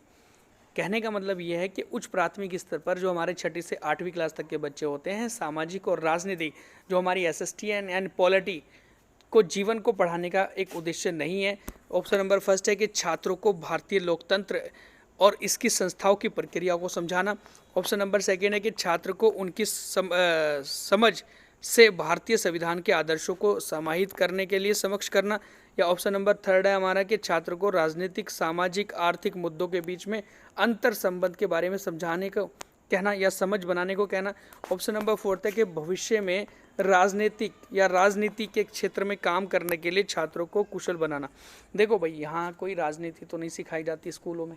कहने का मतलब यह है कि उच्च प्राथमिक स्तर पर जो हमारे 6ठी से 8वीं क्लास तक के बच्चे होते हैं, सामाजिक और राजनीतिक जो हमारी SST एंड पॉलिटी को जीवन को पढ़ाने का एक उद्देश्य नहीं है। ऑप्शन नंबर फर्स्ट है कि छात्रों को भारतीय लोकतंत्र और इसकी संस्थाओं की प्रक्रिया को समझाना। ऑप्शन नंबर सेकेंड है कि छात्र को उनकी समझ से भारतीय संविधान के आदर्शों को समाहित करने के लिए सक्षम करना। या ऑप्शन नंबर थर्ड है हमारा कि छात्र को राजनीतिक, सामाजिक, आर्थिक मुद्दों के बीच में अंतर संबंध के बारे में समझाने को कहना या समझ बनाने को कहना। ऑप्शन नंबर फोर्थ है कि भविष्य में राजनीतिक या राजनीति के क्षेत्र में काम करने के लिए छात्रों को कुशल बनाना। देखो भाई, यहाँ कोई राजनीति तो नहीं सिखाई जाती स्कूलों में,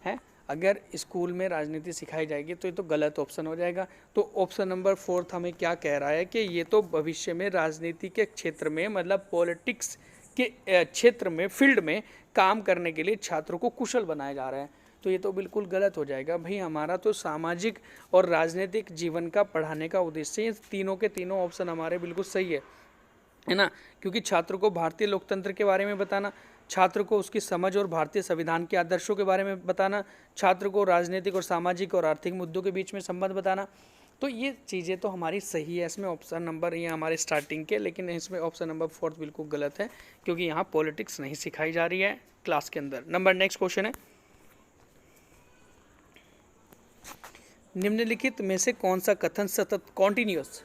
है? अगर स्कूल में राजनीति सिखाई जाएगी तो ये तो गलत ऑप्शन हो जाएगा। तो ऑप्शन नंबर फोर्थ हमें क्या कह रहा है कि ये तो भविष्य में राजनीति के क्षेत्र में मतलब पॉलिटिक्स के क्षेत्र में, फील्ड में काम करने के लिए छात्रों को कुशल बनाया जा रहा है। तो ये तो बिल्कुल गलत हो जाएगा भाई। हमारा तो सामाजिक और राजनीतिक जीवन का पढ़ाने का उद्देश्य है। तीनों के तीनों ऑप्शन हमारे बिल्कुल सही है ना? क्योंकि छात्रों को भारतीय लोकतंत्र के बारे में बताना, छात्र को उसकी समझ और भारतीय संविधान के आदर्शों के बारे में बताना, छात्र को राजनीतिक और सामाजिक और आर्थिक मुद्दों के बीच में संबंध बताना। तो ये चीज़ें तो हमारी सही है। इसमें ऑप्शन नंबर ये हमारे स्टार्टिंग के, लेकिन इसमें ऑप्शन नंबर फोर्थ बिल्कुल गलत है क्योंकि यहाँ पॉलिटिक्स नहीं सिखाई जा रही है क्लास के अंदर। नेक्स्ट क्वेश्चन है, निम्नलिखित में से कौन सा कथन सतत, कॉन्टिन्यूअस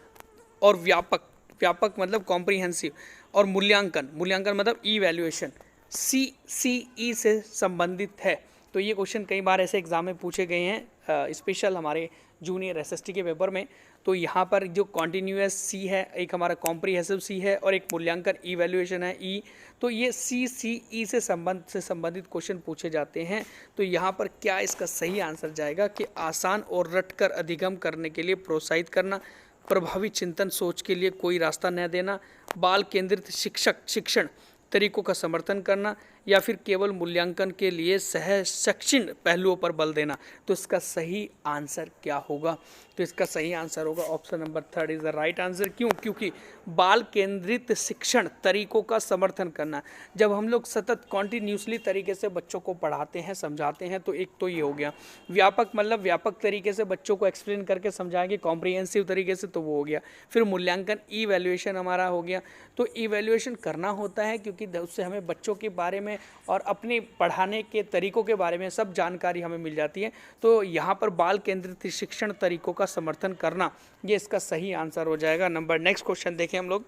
और व्यापक मतलब कॉम्प्रिहेंसिव और मूल्यांकन मतलब इवैल्यूएशन CCE से संबंधित है? तो ये क्वेश्चन कई बार ऐसे एग्जाम में पूछे गए हैं, स्पेशल हमारे जूनियर SST के पेपर में। तो यहाँ पर जो कॉन्टिन्यूअस C है, एक हमारा कॉम्प्रिहेंसिव C है और एक मूल्यांकन इवैल्यूएशन है E। तो ये CCE से संबंधित क्वेश्चन पूछे जाते हैं। तो यहाँ पर क्या इसका सही आंसर जाएगा कि आसान और रटकर अधिगम करने के लिए प्रोत्साहित करना, प्रभावी चिंतन सोच के लिए कोई रास्ता न देना, बाल केंद्रित शिक्षण तरीकों का समर्थन करना, या फिर केवल मूल्यांकन के लिए सहशिक्षण पहलुओं पर बल देना। तो इसका सही आंसर क्या होगा? तो इसका सही आंसर होगा option number 3 is the right answer. क्यों? क्योंकि बाल केंद्रित शिक्षण तरीकों का समर्थन करना। जब हम लोग सतत कॉन्टिन्यूसली तरीके से बच्चों को पढ़ाते हैं, समझाते हैं, तो एक तो ये हो गया। व्यापक मतलब व्यापक तरीके से बच्चों को एक्सप्लेन करके समझाएंगे, कॉम्प्रिहेंसिव तरीके से, तो वो हो गया। फिर मूल्यांकन इवैल्यूएशन हमारा हो गया। तो इवैल्यूएशन करना होता है क्योंकि उससे हमें बच्चों के बारे में और अपने पढ़ाने के तरीकों के बारे में सब जानकारी हमें मिल जाती है। तो यहाँ पर बाल केंद्रित शिक्षण तरीकों का समर्थन करना, ये इसका सही आंसर हो जाएगा। नंबर नेक्स्ट क्वेश्चन देखें हम लोग।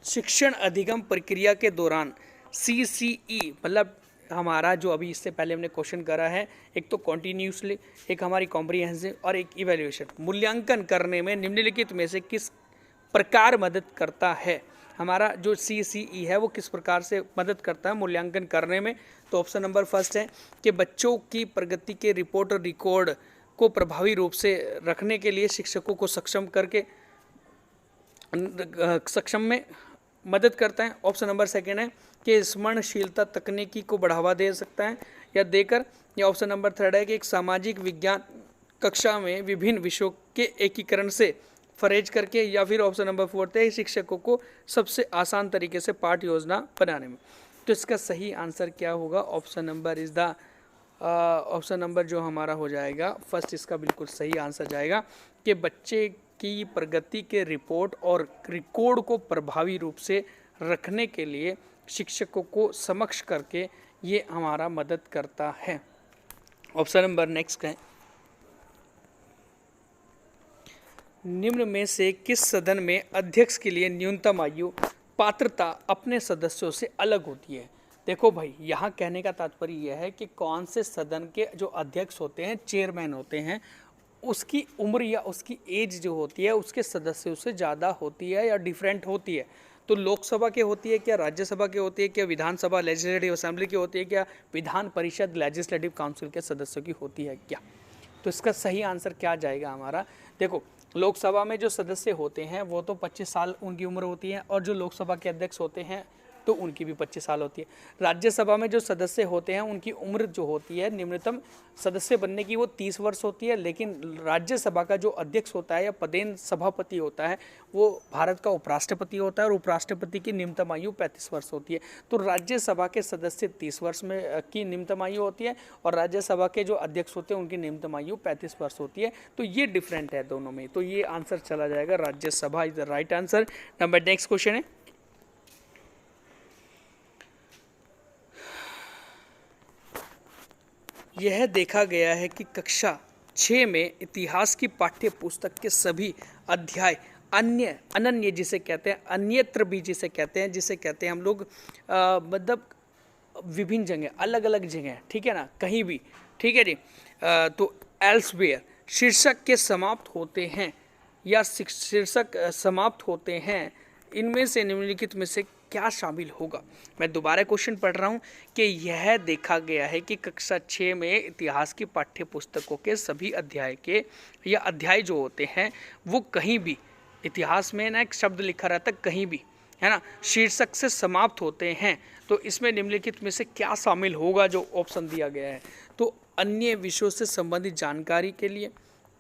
शिक्षण अधिगम प्रक्रिया के दौरान CCE मतलब हमारा जो अभी इससे पहले हमने क्वेश्चन करा है, एक तो कॉन्टिन्यूसली, एक हमारी कॉम्प्रिहेंसिव और एक इवैल्यूएशन, मूल्यांकन करने में निम्नलिखित में से किस प्रकार मदद करता है? हमारा जो CCE है वो किस प्रकार से मदद करता है मूल्यांकन करने में? तो ऑप्शन नंबर फर्स्ट है कि बच्चों की प्रगति के रिपोर्ट और रिकॉर्ड को प्रभावी रूप से रखने के लिए शिक्षकों को सक्षम में मदद करता है। ऑप्शन नंबर सेकेंड है कि स्मरणशीलता तकनीकी को बढ़ावा दे सकता है या देकर, या ऑप्शन नंबर थर्ड है कि एक सामाजिक विज्ञान कक्षा में विभिन्न विषयों के एकीकरण से फरेज करके, या फिर ऑप्शन नंबर फोर्थ है शिक्षकों को सबसे आसान तरीके से पाठ योजना बनाने में। तो इसका सही आंसर क्या होगा? Option number is the option number जो हमारा हो जाएगा फर्स्ट, इसका बिल्कुल सही आंसर जाएगा कि बच्चे की प्रगति के रिपोर्ट और रिकॉर्ड को प्रभावी रूप से रखने के लिए शिक्षकों को समक्ष करके ये हमारा मदद करता है। ऑप्शन नंबर नेक्स्ट है, निम्न में से किस सदन में अध्यक्ष के लिए न्यूनतम आयु पात्रता अपने सदस्यों से अलग होती है? देखो भाई, यहाँ कहने का तात्पर्य यह है कि कौन से सदन के जो अध्यक्ष होते हैं, चेयरमैन होते हैं, उसकी उम्र या उसकी एज जो होती है उसके सदस्यों से ज़्यादा होती है या डिफरेंट होती है। तो लोकसभा के होती है क्या, राज्यसभा के होती है क्या, विधानसभा लेजिस्लेटिव असेंबली की होती है क्या, विधान परिषद लेजिस्लेटिव काउंसिल के सदस्यों की होती है क्या? तो इसका सही आंसर क्या जाएगा हमारा? देखो, लोकसभा में जो सदस्य होते हैं वो तो 25 साल उनकी उम्र होती है, और जो लोकसभा के अध्यक्ष होते हैं तो उनकी भी 25 साल होती है। राज्यसभा में जो सदस्य होते हैं उनकी उम्र जो होती है निम्नतम सदस्य बनने की वो 30 वर्ष होती है, लेकिन राज्यसभा का जो अध्यक्ष होता है या पदेन सभापति होता है वो भारत का उपराष्ट्रपति होता है, और उपराष्ट्रपति की निम्नतम आयु 35 वर्ष होती है। तो राज्यसभा के सदस्य 30 वर्ष में की निम्नतम आयु होती है, और राज्यसभा के जो अध्यक्ष होते हैं उनकी निम्नतम आयु 35 वर्ष होती है। तो ये डिफरेंट है दोनों में, तो ये आंसर चला जाएगा Rajya Sabha is the right answer. Number next question है, यह देखा गया है कि कक्षा 6 में इतिहास की पाठ्य पुस्तक के सभी अध्याय अनन्य जिसे कहते हैं, अन्यत्र भी जिसे कहते हैं, जिसे कहते हैं हम लोग मतलब विभिन्न जगह, अलग अलग जगह, ठीक है ना, कहीं भी, ठीक है जी। तो एल्सवेयर शीर्षक के समाप्त होते हैं या शीर्षक समाप्त होते हैं, इनमें से निम्नलिखित में से क्या शामिल होगा? मैं दोबारा क्वेश्चन पढ़ रहा हूँ कि यह देखा गया है कि कक्षा 6 में इतिहास की पाठ्य पुस्तकों के सभी अध्याय के या अध्याय जो होते हैं वो कहीं भी, इतिहास में ना एक शब्द लिखा रहता है कहीं भी, है ना, शीर्षक से समाप्त होते हैं। तो इसमें निम्नलिखित में से क्या शामिल होगा जो ऑप्शन दिया गया है? तो अन्य विषयों से संबंधित जानकारी के लिए,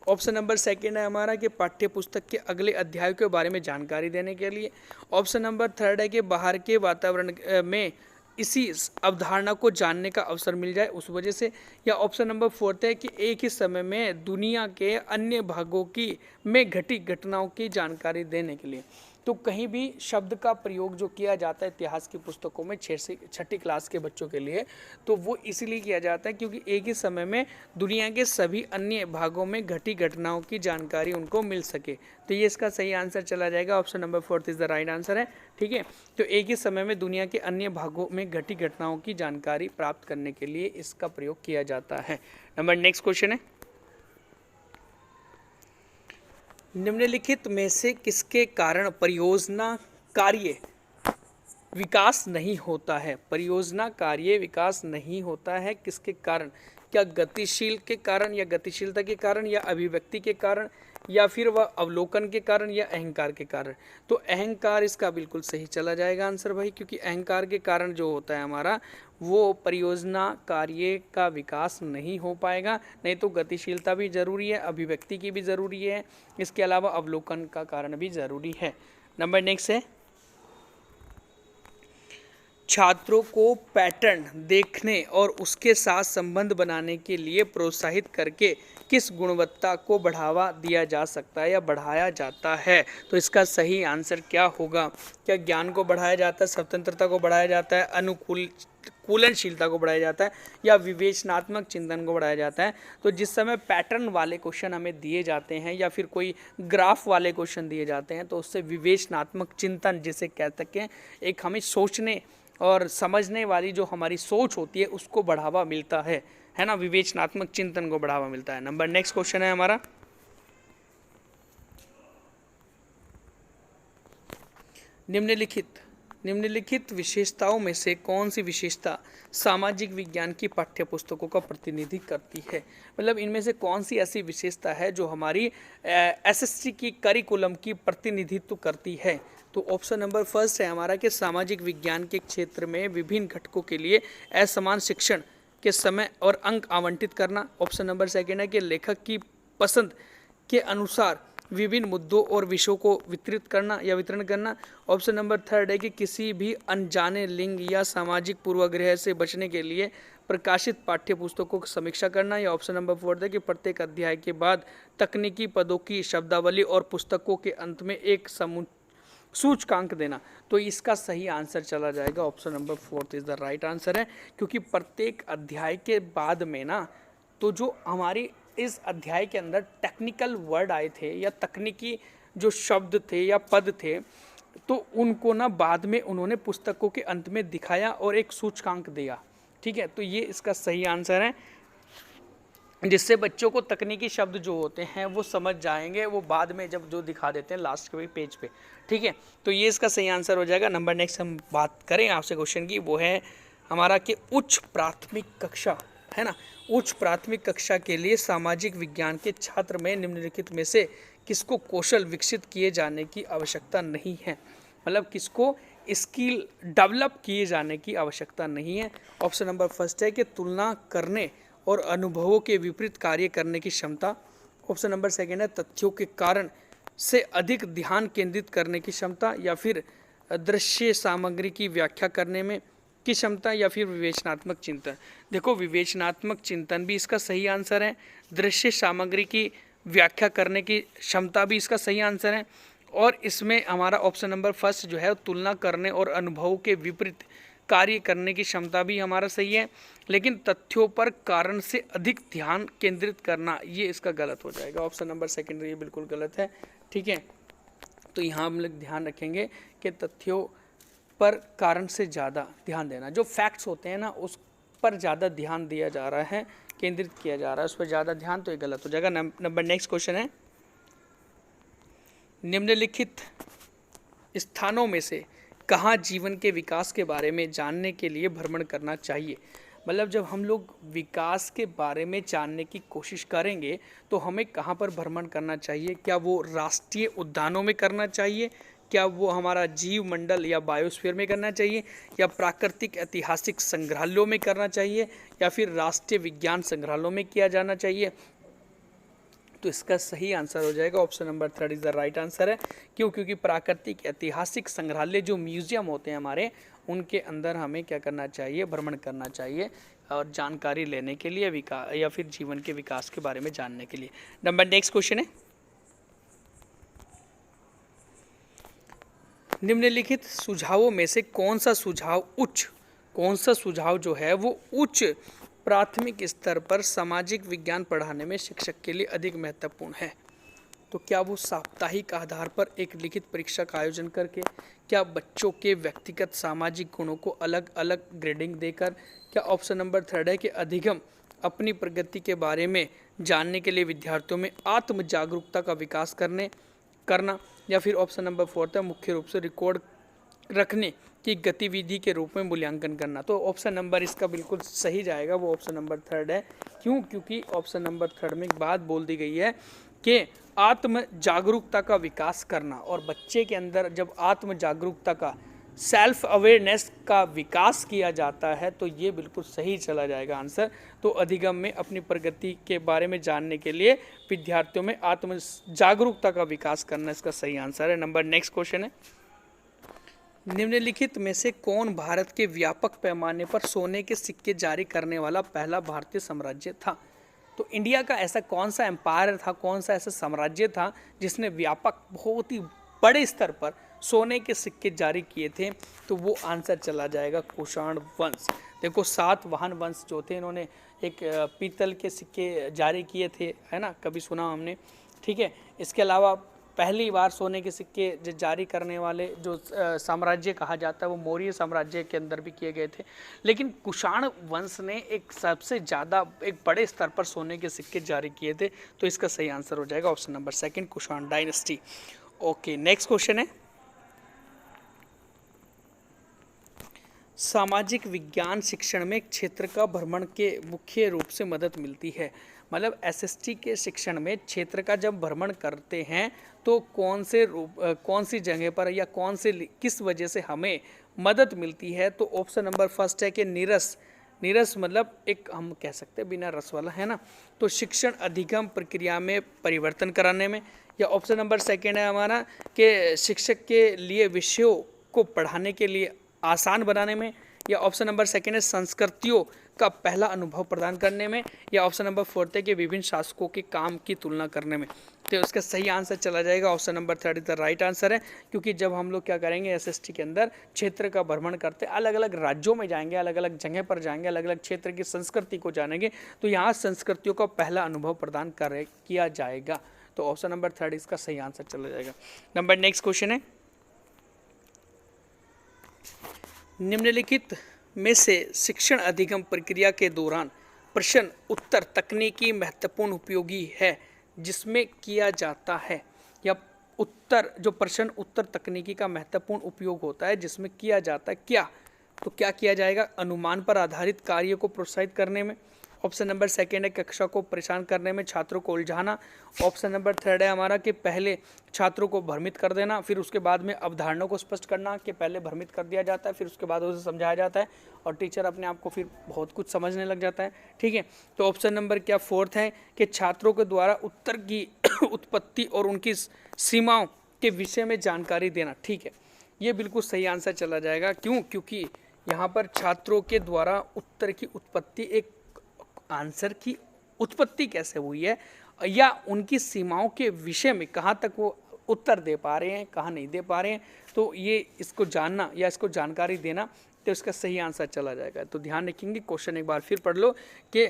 ऑप्शन नंबर सेकेंड है हमारा कि पाठ्य पुस्तक के अगले अध्याय के बारे में जानकारी देने के लिए, ऑप्शन नंबर थर्ड है कि बाहर के वातावरण में इसी अवधारणा को जानने का अवसर मिल जाए उस वजह से, या ऑप्शन नंबर फोर्थ है कि एक ही समय में दुनिया के अन्य भागों की में घटी घटनाओं की जानकारी देने के लिए। तो कहीं भी शब्द का प्रयोग जो किया जाता है इतिहास की पुस्तकों में 6 से 6ठी क्लास के बच्चों के लिए, तो वो इसलिए किया जाता है क्योंकि एक ही समय में दुनिया के सभी अन्य भागों में घटी घटनाओं की जानकारी उनको मिल सके। तो ये इसका सही आंसर चला जाएगा, option number fourth is the right answer है, ठीक है। तो एक ही समय में दुनिया के अन्य भागों में घटी घटनाओं की जानकारी प्राप्त करने के लिए इसका प्रयोग किया जाता है। नंबर नेक्स्ट क्वेश्चन है, निम्नलिखित में से किसके कारण परियोजना कार्य विकास नहीं होता है? परियोजना कार्य विकास नहीं होता है किसके कारण? क्या गतिशील के कारण, या गतिशीलता के कारण, या अभिव्यक्ति के कारण, या फिर वह अवलोकन के कारण या अहंकार के कारण। तो अहंकार इसका बिल्कुल सही चला जाएगा आंसर भाई, क्योंकि अहंकार के कारण जो होता है हमारा वो परियोजना कार्य का विकास नहीं हो पाएगा। नहीं तो गतिशीलता भी जरूरी है, अभिव्यक्ति की भी जरूरी है, इसके अलावा अवलोकन का कारण भी जरूरी है। नंबर नेक्स्ट है, छात्रों को पैटर्न देखने और उसके साथ संबंध बनाने के लिए प्रोत्साहित करके किस गुणवत्ता को बढ़ावा दिया जा सकता है या बढ़ाया जाता है। तो इसका सही आंसर क्या होगा? क्या ज्ञान को बढ़ाया जाता है, स्वतंत्रता को बढ़ाया जाता है, अनुकूलनशीलता को बढ़ाया जाता है, या विवेचनात्मक चिंतन को बढ़ाया जाता है? तो जिस समय पैटर्न वाले क्वेश्चन हमें दिए जाते हैं या फिर कोई ग्राफ वाले क्वेश्चन दिए जाते हैं तो उससे विवेचनात्मक चिंतन जिसे कह सकते हैं, एक हमें सोचने और समझने वाली जो हमारी सोच होती है उसको बढ़ावा मिलता है ना, विवेचनात्मक चिंतन को बढ़ावा मिलता है। नंबर नेक्स्ट क्वेश्चन है हमारा, निम्नलिखित विशेषताओं में से कौन सी विशेषता सामाजिक विज्ञान की पाठ्य पुस्तकों का प्रतिनिधित्व करती है? मतलब इनमें से कौन सी ऐसी विशेषता है जो हमारी एसएसटी की करिकुलम की प्रतिनिधित्व करती है? तो ऑप्शन नंबर फर्स्ट है हमारा कि सामाजिक विज्ञान के क्षेत्र में विभिन्न घटकों के लिए असमान शिक्षण के समय और अंक आवंटित करना। ऑप्शन नंबर सेकेंड है कि लेखक की पसंद के अनुसार विभिन्न मुद्दों और विषयों को वितरण करना। ऑप्शन नंबर थर्ड है कि किसी भी अनजाने लिंग या सामाजिक पूर्वाग्रह से बचने के लिए प्रकाशित पाठ्य पुस्तकों की समीक्षा करना। या ऑप्शन नंबर फोर्थ है कि प्रत्येक अध्याय के बाद तकनीकी पदों की शब्दावली और पुस्तकों के अंत में एक सूचकांक देना। तो इसका सही आंसर चला जाएगा option number fourth is the right answer है, क्योंकि प्रत्येक अध्याय के बाद में ना तो जो हमारी इस अध्याय के अंदर टेक्निकल वर्ड आए थे या तकनीकी जो शब्द थे या पद थे तो उनको ना बाद में उन्होंने पुस्तकों के अंत में दिखाया और एक सूचकांक दिया। ठीक है, तो ये इसका सही आंसर है, जिससे बच्चों को तकनीकी शब्द जो होते हैं वो समझ जाएंगे, वो बाद में जब जो दिखा देते हैं लास्ट के पेज पे। ठीक है, तो ये इसका सही आंसर हो जाएगा। नंबर नेक्स्ट हम बात करें आपसे क्वेश्चन की, वो है हमारा कि उच्च प्राथमिक कक्षा है ना, उच्च प्राथमिक कक्षा के लिए सामाजिक विज्ञान के छात्र में निम्नलिखित में से किसको कौशल विकसित किए जाने की आवश्यकता नहीं है? मतलब किसको स्किल डेवलप किए जाने की आवश्यकता नहीं है? ऑप्शन नंबर फर्स्ट है कि तुलना करने और अनुभवों के विपरीत कार्य करने की क्षमता। ऑप्शन नंबर सेकेंड है तथ्यों के कारण से अधिक ध्यान केंद्रित करने की क्षमता, या फिर दृश्य सामग्री की व्याख्या करने में की क्षमता, या फिर विवेचनात्मक चिंतन। देखो विवेचनात्मक चिंतन भी इसका सही आंसर है, दृश्य सामग्री की व्याख्या करने की क्षमता भी इसका सही आंसर है, और इसमें हमारा ऑप्शन नंबर फर्स्ट जो है तुलना करने और अनुभवों के विपरीत कार्य करने की क्षमता भी हमारा सही है, लेकिन तथ्यों पर कारण से अधिक ध्यान केंद्रित करना ये इसका गलत हो जाएगा। ऑप्शन नंबर सेकेंड ये बिल्कुल गलत है। ठीक है, तो यहाँ हम लोग ध्यान रखेंगे कि तथ्यों पर कारण से ज़्यादा ध्यान देना, जो फैक्ट्स होते हैं ना उस पर ज़्यादा ध्यान दिया जा रहा है, केंद्रित किया जा रहा है उस पर ज़्यादा ध्यान, तो ये गलत हो जाएगा। नंबर नेक्स्ट क्वेश्चन है, निम्नलिखित स्थानों में से कहाँ जीवन के विकास के बारे में जानने के लिए भ्रमण करना चाहिए? मतलब जब हम लोग विकास के बारे में जानने की कोशिश करेंगे तो हमें कहाँ पर भ्रमण करना चाहिए? क्या वो राष्ट्रीय उद्यानों में करना चाहिए, क्या वो हमारा जीव मंडल या बायोस्फीयर में करना चाहिए, या प्राकृतिक ऐतिहासिक संग्रहालयों में करना चाहिए, या फिर राष्ट्रीय विज्ञान संग्रहालयों में किया जाना चाहिए? तो इसका सही आंसर हो जाएगा option number third is the right answer है। क्यों? क्योंकि प्राकृतिक ऐतिहासिक संग्रहालय जो म्यूजियम होते हैं हमारे, उनके अंदर हमें क्या करना चाहिए? भ्रमण करना चाहिए और जानकारी लेने के लिए, विकास या फिर जीवन के विकास के बारे में जानने के लिए। नंबर नेक्स्ट क्वेश्चन है, निम्नलिखित सुझावों में से कौन सा सुझाव जो है वो उच्च प्राथमिक स्तर पर सामाजिक विज्ञान पढ़ाने में शिक्षक के लिए अधिक महत्वपूर्ण है? तो क्या वो साप्ताहिक आधार पर एक लिखित परीक्षा का आयोजन करके, क्या बच्चों के व्यक्तिगत सामाजिक गुणों को अलग अलग ग्रेडिंग देकर, क्या ऑप्शन नंबर थर्ड है कि अधिगम अपनी प्रगति के बारे में जानने के लिए विद्यार्थियों में आत्म जागरूकता का विकास करना, या फिर ऑप्शन नंबर फोर्थ है मुख्य रूप से रिकॉर्ड रखने की गतिविधि के रूप में मूल्यांकन करना? तो ऑप्शन नंबर इसका बिल्कुल सही जाएगा, वो ऑप्शन नंबर थर्ड है। क्यों? क्योंकि ऑप्शन नंबर थर्ड में एक बात बोल दी गई है कि आत्म जागरूकता का विकास करना, और बच्चे के अंदर जब आत्म जागरूकता का, सेल्फ अवेयरनेस का विकास किया जाता है तो ये बिल्कुल सही चला जाएगा आंसर। तो अधिगम में अपनी प्रगति के बारे में जानने के लिए विद्यार्थियों में आत्म जागरूकता का विकास करना इसका सही आंसर है। नंबर नेक्स्ट क्वेश्चन है, निम्नलिखित में से कौन भारत के व्यापक पैमाने पर सोने के सिक्के जारी करने वाला पहला भारतीय साम्राज्य था? तो इंडिया का ऐसा कौन सा एम्पायर था, कौन सा ऐसा साम्राज्य था जिसने व्यापक बहुत ही बड़े स्तर पर सोने के सिक्के जारी किए थे? तो वो आंसर चला जाएगा कुषाण वंश। देखो सातवाहन वंश जो थे, इन्होंने एक पीतल के सिक्के जारी किए थे, है ना, कभी सुना हमने, ठीक है। इसके अलावा पहली बार सोने के सिक्के जो जारी करने वाले जो साम्राज्य कहा जाता है वो मौर्य साम्राज्य के अंदर भी किए गए थे, लेकिन कुषाण वंश ने एक सबसे ज़्यादा एक बड़े स्तर पर सोने के सिक्के जारी किए थे। तो इसका सही आंसर हो जाएगा option number second, Kushan dynasty. Okay, next question है, सामाजिक विज्ञान शिक्षण में क्षेत्र का भ्रमण के मुख्य रूप से मदद मिलती है। मतलब एसएसटी के शिक्षण में क्षेत्र का जब भ्रमण करते हैं तो कौन सी जगह पर या किस वजह से हमें मदद मिलती है? तो ऑप्शन नंबर फर्स्ट है कि नीरस मतलब एक हम कह सकते हैं बिना रस वाला, है ना, तो शिक्षण अधिगम प्रक्रिया में परिवर्तन कराने में, या ऑप्शन नंबर सेकेंड है हमारा कि शिक्षक के लिए विषयों को पढ़ाने के लिए आसान बनाने में, या ऑप्शन नंबर सेकेंड है संस्कृतियों का पहला अनुभव प्रदान करने में, या ऑप्शन नंबर फोर्थ है कि विभिन्न शासकों के काम की तुलना करने में। तो इसका सही आंसर चला जाएगा option number third is the right answer है, क्योंकि जब हम लोग क्या करेंगे एसएसटी के अंदर क्षेत्र का भ्रमण करते अलग अलग राज्यों में जाएंगे, अलग अलग जगह पर जाएंगे, अलग अलग क्षेत्र की संस्कृति को जानेंगे, तो यहाँ संस्कृतियों का पहला अनुभव प्रदान किया जाएगा। तो ऑप्शन नंबर थर्ड इसका सही आंसर चला जाएगा। नंबर नेक्स्ट क्वेश्चन है, निम्नलिखित में से शिक्षण अधिगम प्रक्रिया के दौरान प्रश्न उत्तर तकनीकी महत्वपूर्ण उपयोगी है जिसमें किया जाता है, या जो प्रश्न उत्तर तकनीकी का महत्वपूर्ण उपयोग होता है जिसमें किया जाता है क्या? तो क्या किया जाएगा? अनुमान पर आधारित कार्य को प्रोत्साहित करने में, ऑप्शन नंबर सेकेंड है कक्षा को परेशान करने में, छात्रों को उलझाना, ऑप्शन नंबर थर्ड है हमारा कि पहले छात्रों को भ्रमित कर देना, फिर उसके बाद में अवधारणा को स्पष्ट करना, कि पहले भ्रमित कर दिया जाता है फिर उसके बाद उसे समझाया जाता है और टीचर अपने आप को फिर बहुत कुछ समझने लग जाता है, ठीक है। तो ऑप्शन नंबर क्या फोर्थ है कि छात्रों के द्वारा उत्तर की उत्पत्ति और उनकी सीमाओं के विषय में जानकारी देना, ठीक है। ये बिल्कुल सही आंसर चला जाएगा। क्यों? क्योंकि यहाँ पर छात्रों के द्वारा उत्तर की उत्पत्ति, एक आंसर की उत्पत्ति कैसे हुई है या उनकी सीमाओं के विषय में कहाँ तक वो उत्तर दे पा रहे हैं, कहाँ नहीं दे पा रहे हैं, तो ये इसको जानना या इसको जानकारी देना, तो इसका सही आंसर चला जाएगा। तो ध्यान रखेंगे, क्वेश्चन एक बार फिर पढ़ लो कि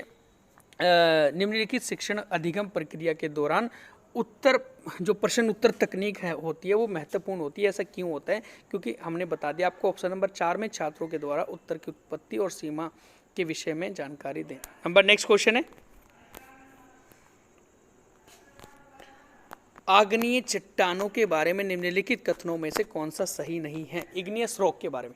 निम्नलिखित शिक्षण अधिगम प्रक्रिया के दौरान जो प्रश्न उत्तर तकनीक होती है वो महत्वपूर्ण होती है। ऐसा क्यों होता है? क्योंकि हमने बता दिया आपको ऑप्शन नंबर 4 में छात्रों के द्वारा उत्तर की उत्पत्ति और सीमा के विषय में जानकारी दें। नंबर नेक्स्ट क्वेश्चन है, आग्नेय चट्टानों के बारे में निम्नलिखित कथनों में से कौन सा सही नहीं है? इग्नियस रॉक के बारे में।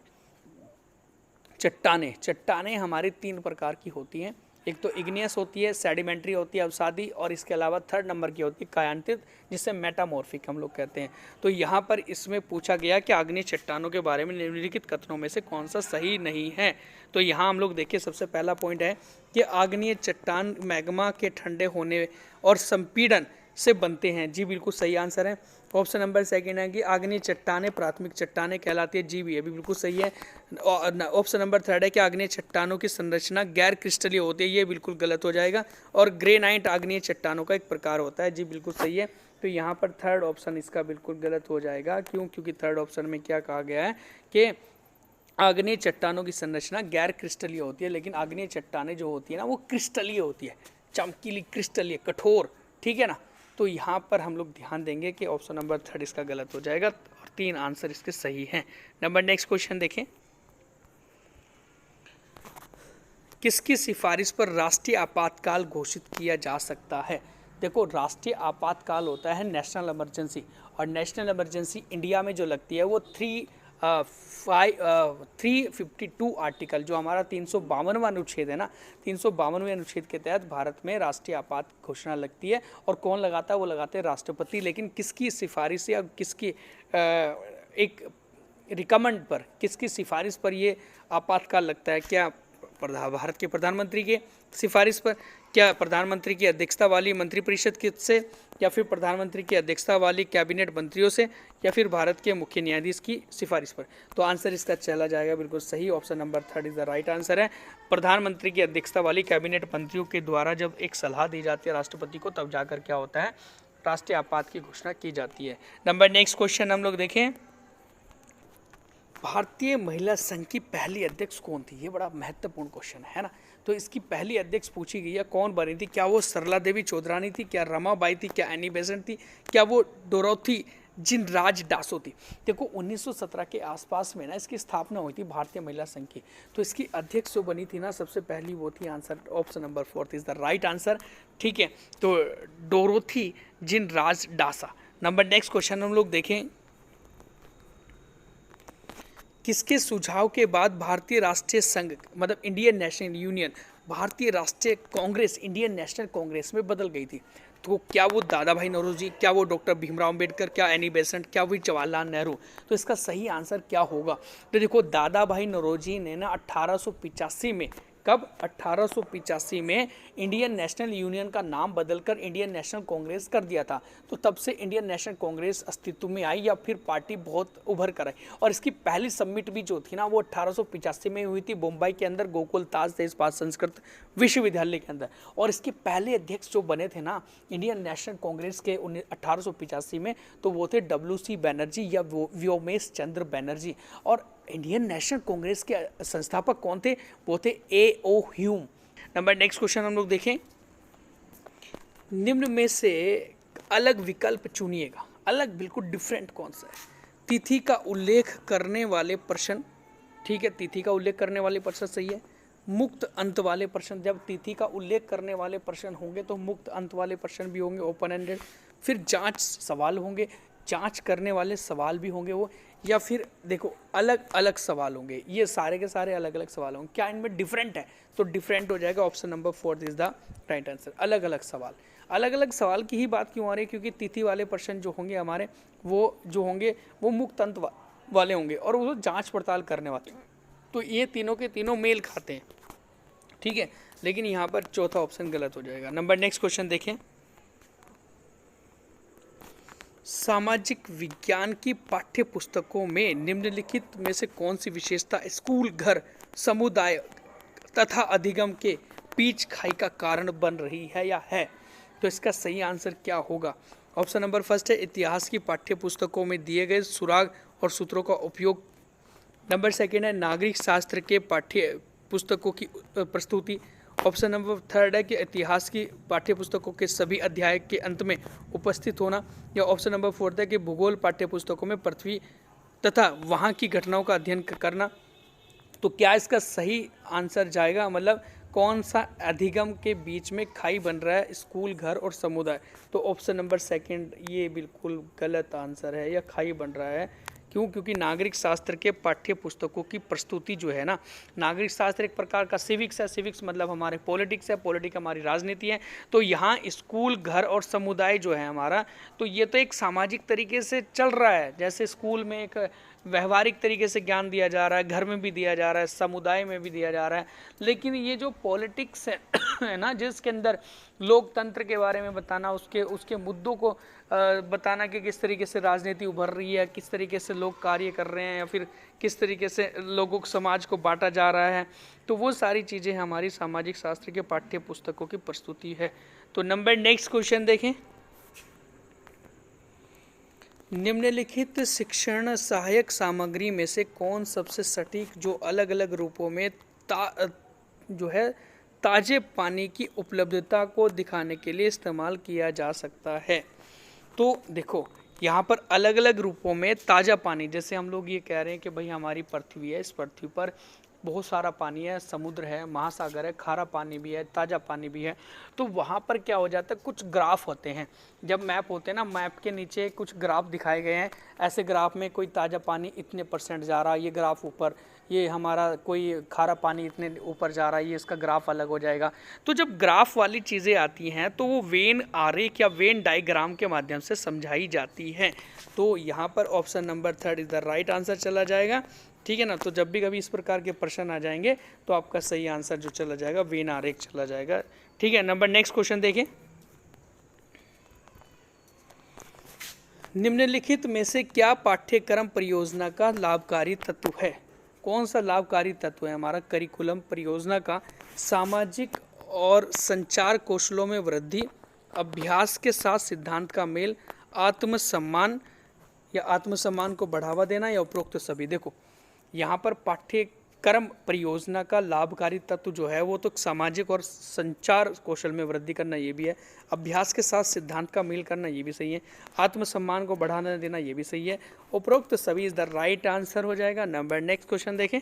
चट्टानें हमारी 3 प्रकार की होती हैं, एक तो इग्नियस होती है, सेडिमेंट्री होती है अवसादी, और इसके अलावा थर्ड नंबर की होती है कायांतित, जिसे मेटामॉर्फिक हम लोग कहते हैं। तो यहाँ पर इसमें पूछा गया कि आग्नेय चट्टानों के बारे में निम्नलिखित कथनों में से कौन सा सही नहीं है। तो यहाँ हम लोग देखिए, सबसे पहला पॉइंट है कि आग्नेय चट्टान मैग्मा के ठंडे होने और संपीड़न से बनते हैं। जी बिल्कुल सही आंसर है। ऑप्शन नंबर सेकेंड है कि आग्नेय चट्टानें प्राथमिक चट्टानें कहलाती है। जी भी ये भी बिल्कुल सही है। ऑप्शन नंबर थर्ड है कि आग्नेय चट्टानों की संरचना गैर क्रिस्टलीय होती है। ये बिल्कुल गलत हो जाएगा। और ग्रेनाइट आग्नेय चट्टानों का एक प्रकार होता है। जी बिल्कुल सही है। तो यहाँ पर थर्ड ऑप्शन इसका बिल्कुल गलत हो जाएगा। क्यों? क्योंकि थर्ड ऑप्शन में क्या कहा गया है कि आग्नेय चट्टानों की संरचना गैर क्रिस्टलीय होती है, लेकिन आग्नेय चट्टानें जो होती है ना वो क्रिस्टलीय होती है, चमकीली, क्रिस्टलीय, कठोर, ठीक है ना। तो यहाँ पर हम लोग ध्यान देंगे कि ऑप्शन नंबर थर्ड इसका गलत हो जाएगा और 3 आंसर इसके सही हैं। नंबर नेक्स्ट क्वेश्चन देखें, किसकी सिफारिश पर राष्ट्रीय आपातकाल घोषित किया जा सकता है? देखो, राष्ट्रीय आपातकाल होता है नेशनल इमरजेंसी, और नेशनल इमरजेंसी इंडिया में जो लगती है वो 3 352 आर्टिकल, जो हमारा 352वां अनुच्छेद है ना, 352वें अनुच्छेद के तहत भारत में राष्ट्रीय आपात घोषणा लगती है। और कौन लगाता है? वो लगाते हैं राष्ट्रपति। लेकिन किसकी सिफारिश या किसकी एक रिकमेंड पर, किसकी सिफारिश पर ये आपातकाल लगता है? क्या भारत के प्रधानमंत्री के सिफारिश पर, क्या प्रधानमंत्री की अध्यक्षता वाली मंत्रिपरिषद से, या फिर प्रधानमंत्री की अध्यक्षता वाली कैबिनेट मंत्रियों से, या फिर भारत के मुख्य न्यायाधीश की सिफारिश पर? तो आंसर इसका चला जाएगा बिल्कुल सही, option number 3 is the right answer है। प्रधानमंत्री की अध्यक्षता वाली कैबिनेट मंत्रियों के द्वारा जब एक सलाह दी जाती है राष्ट्रपति को, तब जाकर क्या होता है? राष्ट्रीय आपात की घोषणा की जाती है। नेक्स्ट क्वेश्चन हम लोग देखें, भारतीय महिला संघ की पहली अध्यक्ष कौन थी? ये बड़ा महत्वपूर्ण क्वेश्चन है ना। तो इसकी पहली अध्यक्ष पूछी गई है, कौन बनी थी? क्या वो सरला देवी चौधरानी थी? क्या रमाबाई थी? क्या एनी बेसेंट थी? क्या वो डोरोथी जिनराज डासो थी? देखो 1917 के आसपास में ना इसकी स्थापना हुई थी भारतीय महिला संघ की। तो इसकी अध्यक्ष जो बनी थी ना सबसे पहली, वो थी answer option number 4 is the right answer. ठीक है, तो Dorothy Jinraj Dasa. Next question हम लोग देखें, किसके सुझाव के बाद भारतीय राष्ट्रीय संघ मतलब इंडियन नेशनल यूनियन भारतीय राष्ट्रीय कांग्रेस इंडियन नेशनल कांग्रेस में बदल गई थी? तो क्या वो दादा भाई नौरोजी, क्या वो डॉक्टर भीमराव अंबेडकर, क्या एनी बेसेंट, क्या वो जवाहरलाल नेहरू? तो इसका सही आंसर क्या होगा? तो देखो दादा भाई नौरोजी ने ना 1885 में, कब? 1885 में इंडियन नेशनल यूनियन का नाम बदलकर इंडियन नेशनल कांग्रेस कर दिया था। तो तब से इंडियन नेशनल कांग्रेस अस्तित्व में आई, या फिर पार्टी बहुत उभर कर आई। और इसकी पहली समिट भी जो थी ना वो 1885 में हुई थी मुंबई के अंदर, गोकुल ताज देशपाल संस्कृत विश्वविद्यालय के अंदर। और इसके पहले अध्यक्ष जो बने थे ना इंडियन नेशनल कांग्रेस के 1885 में, तो वो थे WC बनर्जी या व्योमेश चंद्र बनर्जी। और इंडियन नेशनल कांग्रेस के संस्थापक कौन थे? वो थे A.O. ह्यूम। नेक्स्ट क्वेश्चन हम लोग देखें, निम्न में से अलग विकल्प चुनिएगा, अलग बिल्कुल डिफरेंट कौन सा है? तिथि का उल्लेख करने वाले प्रश्न, ठीक है, तिथि का उल्लेख करने वाले प्रश्न सही है। मुक्त अंत वाले प्रश्न, जब तिथि का उल्लेख करने वाले प्रश्न होंगे तो मुक्त अंत वाले प्रश्न भी होंगे, ओपन एंडेड। फिर जांच सवाल होंगे, जांच करने वाले सवाल भी होंगे वो, या फिर देखो अलग अलग सवाल होंगे। ये सारे के सारे अलग अलग सवाल होंगे। क्या इनमें डिफरेंट है? तो डिफरेंट हो जाएगा, option number 4 is the right answer. अलग अलग सवाल, अलग अलग सवाल की ही बात क्यों आ रही है? क्योंकि तिथि वाले प्रश्न जो होंगे हमारे, वो जो होंगे वो मुक्त अंत वाले होंगे और वो जांच पड़ताल करने वाले। तो ये तीनों के तीनों मेल खाते हैं, ठीक है। लेकिन यहाँ पर चौथा ऑप्शन गलत हो जाएगा। नेक्स्ट क्वेश्चन देखें, सामाजिक विज्ञान की पाठ्य पुस्तकों में निम्नलिखित में से कौन सी विशेषता स्कूल, घर, समुदाय तथा अधिगम के बीच खाई का कारण बन रही है या है? तो इसका सही आंसर क्या होगा? ऑप्शन नंबर फर्स्ट है इतिहास की पाठ्य पुस्तकों में दिए गए सुराग और सूत्रों का उपयोग। नंबर सेकेंड है नागरिक शास्त्र के पाठ्य पुस्तकों की प्रस्तुति। ऑप्शन नंबर थर्ड है कि इतिहास की पाठ्य पुस्तकों के सभी अध्याय के अंत में उपस्थित होना। या ऑप्शन नंबर फोर्थ है कि भूगोल पाठ्य पुस्तकों में पृथ्वी तथा वहाँ की घटनाओं का अध्ययन करना। तो क्या इसका सही आंसर जाएगा, मतलब कौन सा अधिगम के बीच में खाई बन रहा है? स्कूल, घर और समुदाय। तो ऑप्शन नंबर सेकंड ये बिल्कुल गलत आंसर है, या खाई बन रहा है। क्यों? क्योंकि नागरिक शास्त्र के पाठ्य पुस्तकों की प्रस्तुति जो है ना, नागरिक शास्त्र एक प्रकार का सिविक्स है, सिविक्स मतलब हमारे पॉलिटिक्स है, पॉलिटिक्स हमारी राजनीति है। तो यहाँ स्कूल, घर और समुदाय जो है हमारा, तो ये तो एक सामाजिक तरीके से चल रहा है। जैसे स्कूल में एक व्यवहारिक तरीके से ज्ञान दिया जा रहा है, घर में भी दिया जा रहा है, समुदाय में भी दिया जा रहा है। लेकिन ये जो पॉलिटिक्स है ना, जिसके अंदर लोकतंत्र के बारे में बताना, उसके मुद्दों को बताना कि किस तरीके से राजनीति उभर रही है, किस तरीके से लोग कार्य कर रहे हैं, या फिर किस तरीके से लोगों को, समाज को बांटा जा रहा है, तो वो सारी चीज़ें हमारी सामाजिक शास्त्र के पाठ्य पुस्तकों की प्रस्तुति है। तो नेक्स्ट क्वेश्चन देखें, निम्नलिखित शिक्षण सहायक सामग्री में से कौन सबसे सटीक जो अलग अलग रूपों में ताजे पानी की उपलब्धता को दिखाने के लिए इस्तेमाल किया जा सकता है? तो देखो यहाँ पर अलग अलग रूपों में ताज़ा पानी, जैसे हम लोग ये कह रहे हैं कि भाई हमारी पृथ्वी है, इस पृथ्वी पर बहुत सारा पानी है, समुद्र है, महासागर है, खारा पानी भी है, ताज़ा पानी भी है। तो वहाँ पर क्या हो जाता है, कुछ ग्राफ होते हैं, जब मैप होते हैं ना, मैप के नीचे कुछ ग्राफ दिखाए गए हैं। ऐसे ग्राफ में कोई ताज़ा पानी इतने % जा रहा है, ये ग्राफ ऊपर, ये हमारा कोई खारा पानी इतने ऊपर जा रहा है, ये इसका ग्राफ अलग हो जाएगा। तो जब ग्राफ वाली चीज़ें आती हैं तो वो वेन आरेख या वेन डायग्राम के माध्यम से समझाई जाती है। तो यहाँ पर option number 3 is the right answer चला जाएगा। ठीक है ना। तो जब भी कभी इस प्रकार के प्रश्न आ जाएंगे तो आपका सही आंसर जो चला जाएगा वेन आरेख चला जाएगा। ठीक है। नंबर नेक्स्ट क्वेश्चन देखें। निम्नलिखित में से क्या पाठ्यक्रम परियोजना का लाभकारी तत्व है? कौन सा लाभकारी तत्व है हमारा करिकुलम परियोजना का? सामाजिक और संचार कौशलों में वृद्धि, अभ्यास के साथ सिद्धांत का मेल, आत्मसम्मान या आत्मसम्मान को बढ़ावा देना, या उपरोक्त सभी। देखो यहाँ पर पाठ्यक्रम परियोजना का लाभकारी तत्व जो है वो तो सामाजिक और संचार कौशल में वृद्धि करना ये भी है, अभ्यास के साथ सिद्धांत का मेल करना ये भी सही है, आत्मसम्मान को बढ़ाना देना ये भी सही है, उपरोक्त सभी इज द राइट आंसर हो जाएगा। नंबर नेक्स्ट क्वेश्चन देखें।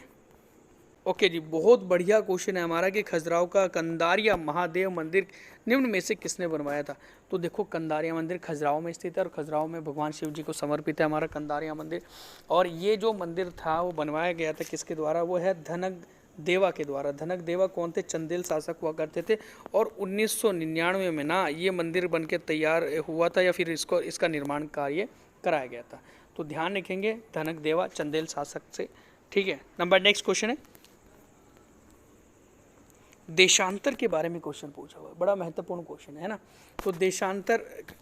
ओके जी, बहुत बढ़िया क्वेश्चन है हमारा कि खजुराहो का कंदारिया महादेव मंदिर निम्न में से किसने बनवाया था? तो देखो कंदारिया मंदिर खजुराहो में स्थित है और खजुराहो में भगवान शिव जी को समर्पित है हमारा कंदारिया मंदिर। और ये जो मंदिर था वो बनवाया गया था किसके द्वारा? वो है धनक देवा के द्वारा। धनक देवा कौन थे? चंदेल शासक हुआ करते थे। और 1999 में ना ये मंदिर बन के तैयार हुआ था, या फिर इसका निर्माण कार्य कराया गया था। तो ध्यान रखेंगे धनक देवा चंदेल शासक से। ठीक है। नंबर नेक्स्ट क्वेश्चन है, देशांतर के बारे में क्वेश्चन पूछा हुआ है, बड़ा महत्वपूर्ण क्वेश्चन है ना। तो देशांतर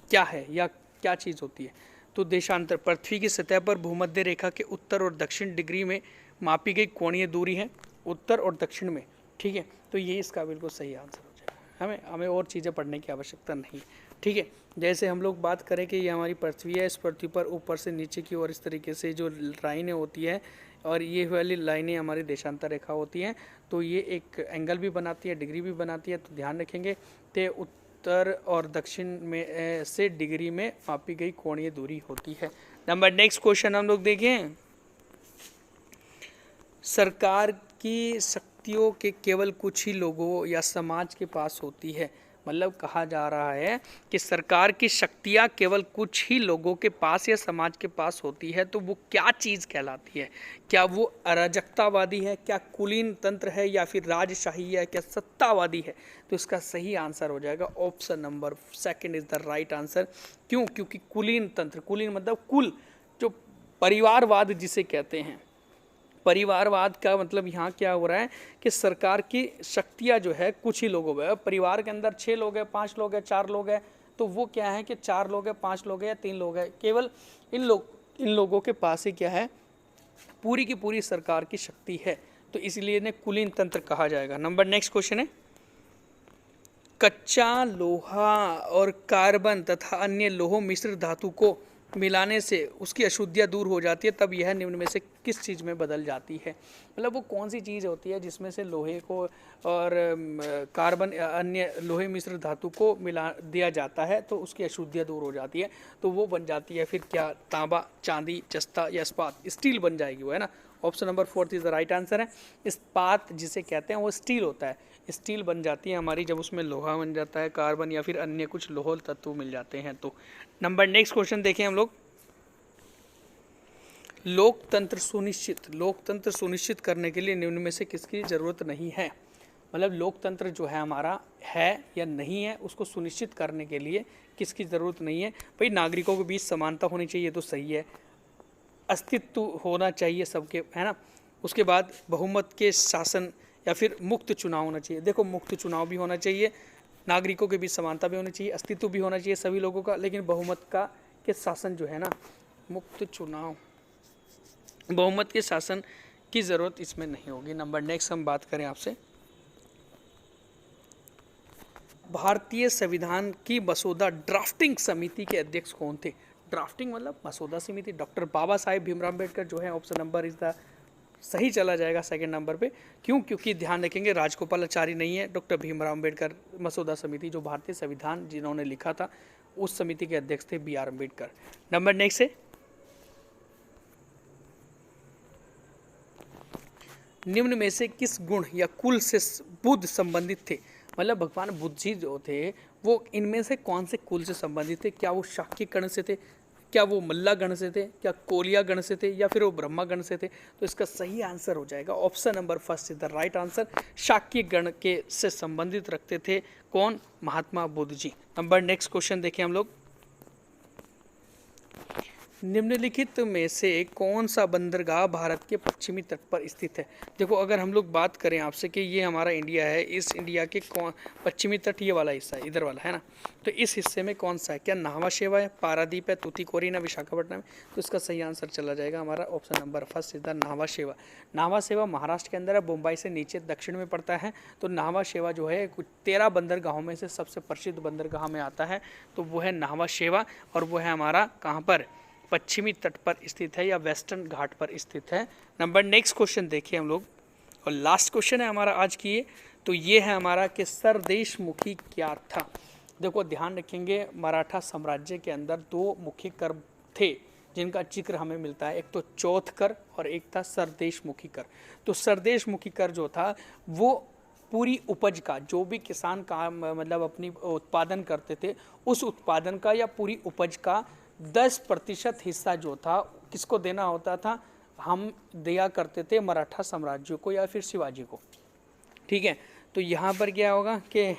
क्या है या क्या चीज़ होती है? तो देशांतर पृथ्वी की सतह पर भूमध्य रेखा के उत्तर और दक्षिण डिग्री में मापी गई कोणीय दूरी है, उत्तर और दक्षिण में। ठीक है। तो ये इसका बिल्कुल सही आंसर हो जाएगा। हमें और चीज़ें पढ़ने की आवश्यकता नहीं। ठीक है। जैसे हम लोग बात करें कि ये हमारी पृथ्वी है, इस पृथ्वी पर ऊपर से नीचे की ओर इस तरीके से जो लाइनें होती है और ये वाली लाइनें हमारी देशांतर रेखा होती हैं। तो ये एक एंगल भी बनाती है, डिग्री भी बनाती है। तो ध्यान रखेंगे ते उत्तर और दक्षिण में से डिग्री में मापी गई कोणीय दूरी होती है। नंबर नेक्स्ट क्वेश्चन हम लोग देखें। सरकार की शक्तियों के केवल कुछ ही लोगों या समाज के पास होती है। मतलब कहा जा रहा है कि सरकार की शक्तियाँ केवल कुछ ही लोगों के पास या समाज के पास होती है। तो वो क्या चीज़ कहलाती है? क्या वो अराजकतावादी है, क्या कुलीन तंत्र है, या फिर राजशाही है, क्या सत्तावादी है? तो इसका सही आंसर हो जाएगा option number 2 is the right answer. क्यों? क्योंकि कुलीन तंत्र, कुलीन मतलब कुल, जो परिवारवाद जिसे कहते हैं। परिवारवाद का मतलब यहाँ क्या हो रहा है कि सरकार की शक्तियाँ जो है कुछ ही लोगों में, परिवार के अंदर 6 लोग हैं, 5 लोग हैं, 4 लोग हैं, तो वो क्या है कि 4 लोग हैं, 5 लोग हैं या 3 लोग हैं, केवल इन लोगों के पास ही क्या है, पूरी की पूरी सरकार की शक्ति है। तो इसलिए इन्हें कुलीन तंत्र कहा जाएगा। नंबर नेक्स्ट क्वेश्चन है, कच्चा लोहा और कार्बन तथा अन्य लोह मिश्र धातु को मिलाने से उसकी अशुद्धियाँ दूर हो जाती है, तब यह निम्न में से किस चीज़ में बदल जाती है? मतलब वो कौन सी चीज़ होती है जिसमें से लोहे को और कार्बन अन्य लोहे मिश्र धातु को मिला दिया जाता है तो उसकी अशुद्धियाँ दूर हो जाती है? तो वो बन जाती है फिर क्या? तांबा, चांदी, जस्ता या इस्पात, स्टील बन जाएगी वो, है ना। Option number 4 is the right answer है। इस्पात जिसे कहते हैं वो स्टील होता है, स्टील बन जाती है हमारी जब उसमें लोहा बन जाता है, कार्बन या फिर अन्य कुछ लोह तत्व मिल जाते हैं। तो नंबर नेक्स्ट क्वेश्चन देखें हम लोग। लोकतंत्र सुनिश्चित करने के लिए निम्न में से किसकी जरूरत नहीं है? मतलब लोकतंत्र जो है हमारा है या नहीं है, उसको सुनिश्चित करने के लिए किसकी ज़रूरत नहीं है? भाई नागरिकों के बीच समानता होनी चाहिए, तो सही है। अस्तित्व होना चाहिए सबके, है ना। उसके बाद बहुमत के शासन या फिर मुक्त चुनाव होना चाहिए। देखो मुक्त चुनाव भी होना चाहिए, नागरिकों के बीच समानता भी होनी चाहिए, अस्तित्व भी होना चाहिए सभी लोगों का, लेकिन बहुमत के शासन जो है ना, मुक्त चुनाव, बहुमत के शासन की ज़रूरत इसमें नहीं होगी। नंबर नेक्स्ट हम बात करें आपसे, भारतीय संविधान की मसौदा ड्राफ्टिंग समिति के अध्यक्ष कौन थे? ड्राफ्टिंग मतलब मसौदा समिति, डॉक्टर बाबा साहेब भीमराव अम्बेडकर जो है। ऑप्शन नंबर इज द सही चला जाएगा 2nd नंबर पे। क्यों? क्योंकि ध्यान रखेंगे राजगोपालाचारी नहीं है, डॉक्टर भीमराव अम्बेडकर मसौदा समिति जो भारतीय संविधान जिन्होंने लिखा था उस समिति के अध्यक्ष थे BR अम्बेडकर। नंबर नेक्स्ट है, निम्न में से किस गुण या कुल से बुध संबंधित थे? मतलब भगवान बुद्ध जी जो थे वो इनमें से कौन से कुल से संबंधित थे? क्या वो शाक्य गण से थे, क्या वो मल्ला गण से थे, क्या कोलिया गण से थे, या फिर वो ब्रह्मा गण से थे? तो इसका सही आंसर हो जाएगा option number first is the right answer. Shakya गण के से संबंधित रखते थे कौन? Mahatma Buddha ji. Number next question देखें हम लोग। निम्नलिखित में से कौन सा बंदरगाह भारत के पश्चिमी तट पर स्थित है? देखो अगर हम लोग बात करें आपसे कि ये हमारा इंडिया है, इस इंडिया के कौन पश्चिमी तट ये वाला हिस्सा है, इधर वाला है ना, तो इस हिस्से में कौन सा है? क्या नाहवा शेवा है, पारादीप है, तूतीकोरिन है, विशाखापट्टनम है? तो इसका सही आंसर चला जाएगा हमारा option number first is the Nhava Sheva. Nhava शेवा महाराष्ट्र के अंदर है, मुंबई से नीचे दक्षिण में पड़ता है। तो नाहवा शेवा जो है कुछ 13 बंदरगाहों में से सबसे प्रसिद्ध बंदरगाह में आता है, तो वो है नाहवा शेवा, और वो है हमारा कहाँ पर? पश्चिमी तट पर स्थित है या वेस्टर्न घाट पर स्थित है। नंबर नेक्स्ट क्वेश्चन देखिए हम लोग, और लास्ट क्वेश्चन है हमारा आज की ये, तो ये है हमारा कि सरदेशमुखी क्या था? देखो ध्यान रखेंगे, मराठा साम्राज्य के अंदर 2 मुख्य कर थे जिनका जिक्र हमें मिलता है, एक तो चौथ कर और एक था सरदेशमुखी कर। तो सरदेशमुखी कर जो था वो पूरी उपज का, जो भी किसान का मतलब अपनी उत्पादन करते थे उस उत्पादन का या पूरी उपज का 10% हिस्सा जो था किसको देना होता था? हम दिया करते थे मराठा साम्राज्य को या फिर शिवाजी को। ठीक है, तो यहाँ पर क्या होगा कि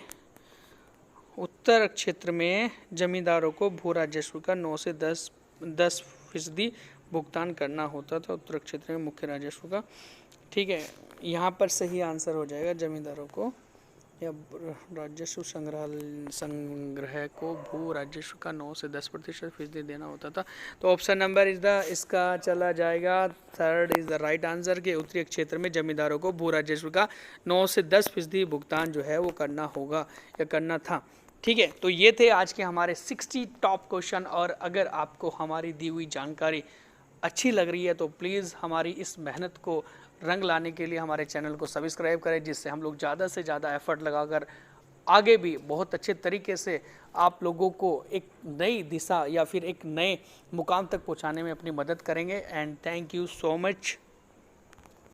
उत्तर क्षेत्र में जमींदारों को भू राजस्व का 9 से 10% भुगतान करना होता था, उत्तर क्षेत्र में मुख्य राजस्व का। ठीक है, यहाँ पर सही आंसर हो जाएगा जमींदारों को या राजस्व संग्रह को भू राजस्व का 9 से 10% फीसदी देना होता था। तो ऑप्शन नंबर इज द इसका चला जाएगा third is the right answer के उत्तरी क्षेत्र में जमींदारों को भू राजस्व का 9 से 10% भुगतान जो है वो करना होगा या करना था। ठीक है, तो ये थे आज के हमारे 60 टॉप क्वेश्चन, और अगर आपको हमारी दी हुई जानकारी अच्छी लग रही है तो प्लीज़ हमारी इस मेहनत को रंग लाने के लिए हमारे चैनल को सब्सक्राइब करें, जिससे हम लोग ज़्यादा से ज़्यादा एफर्ट लगाकर आगे भी बहुत अच्छे तरीके से आप लोगों को एक नई दिशा या फिर एक नए मुकाम तक पहुंचाने में अपनी मदद करेंगे। And thank you so much.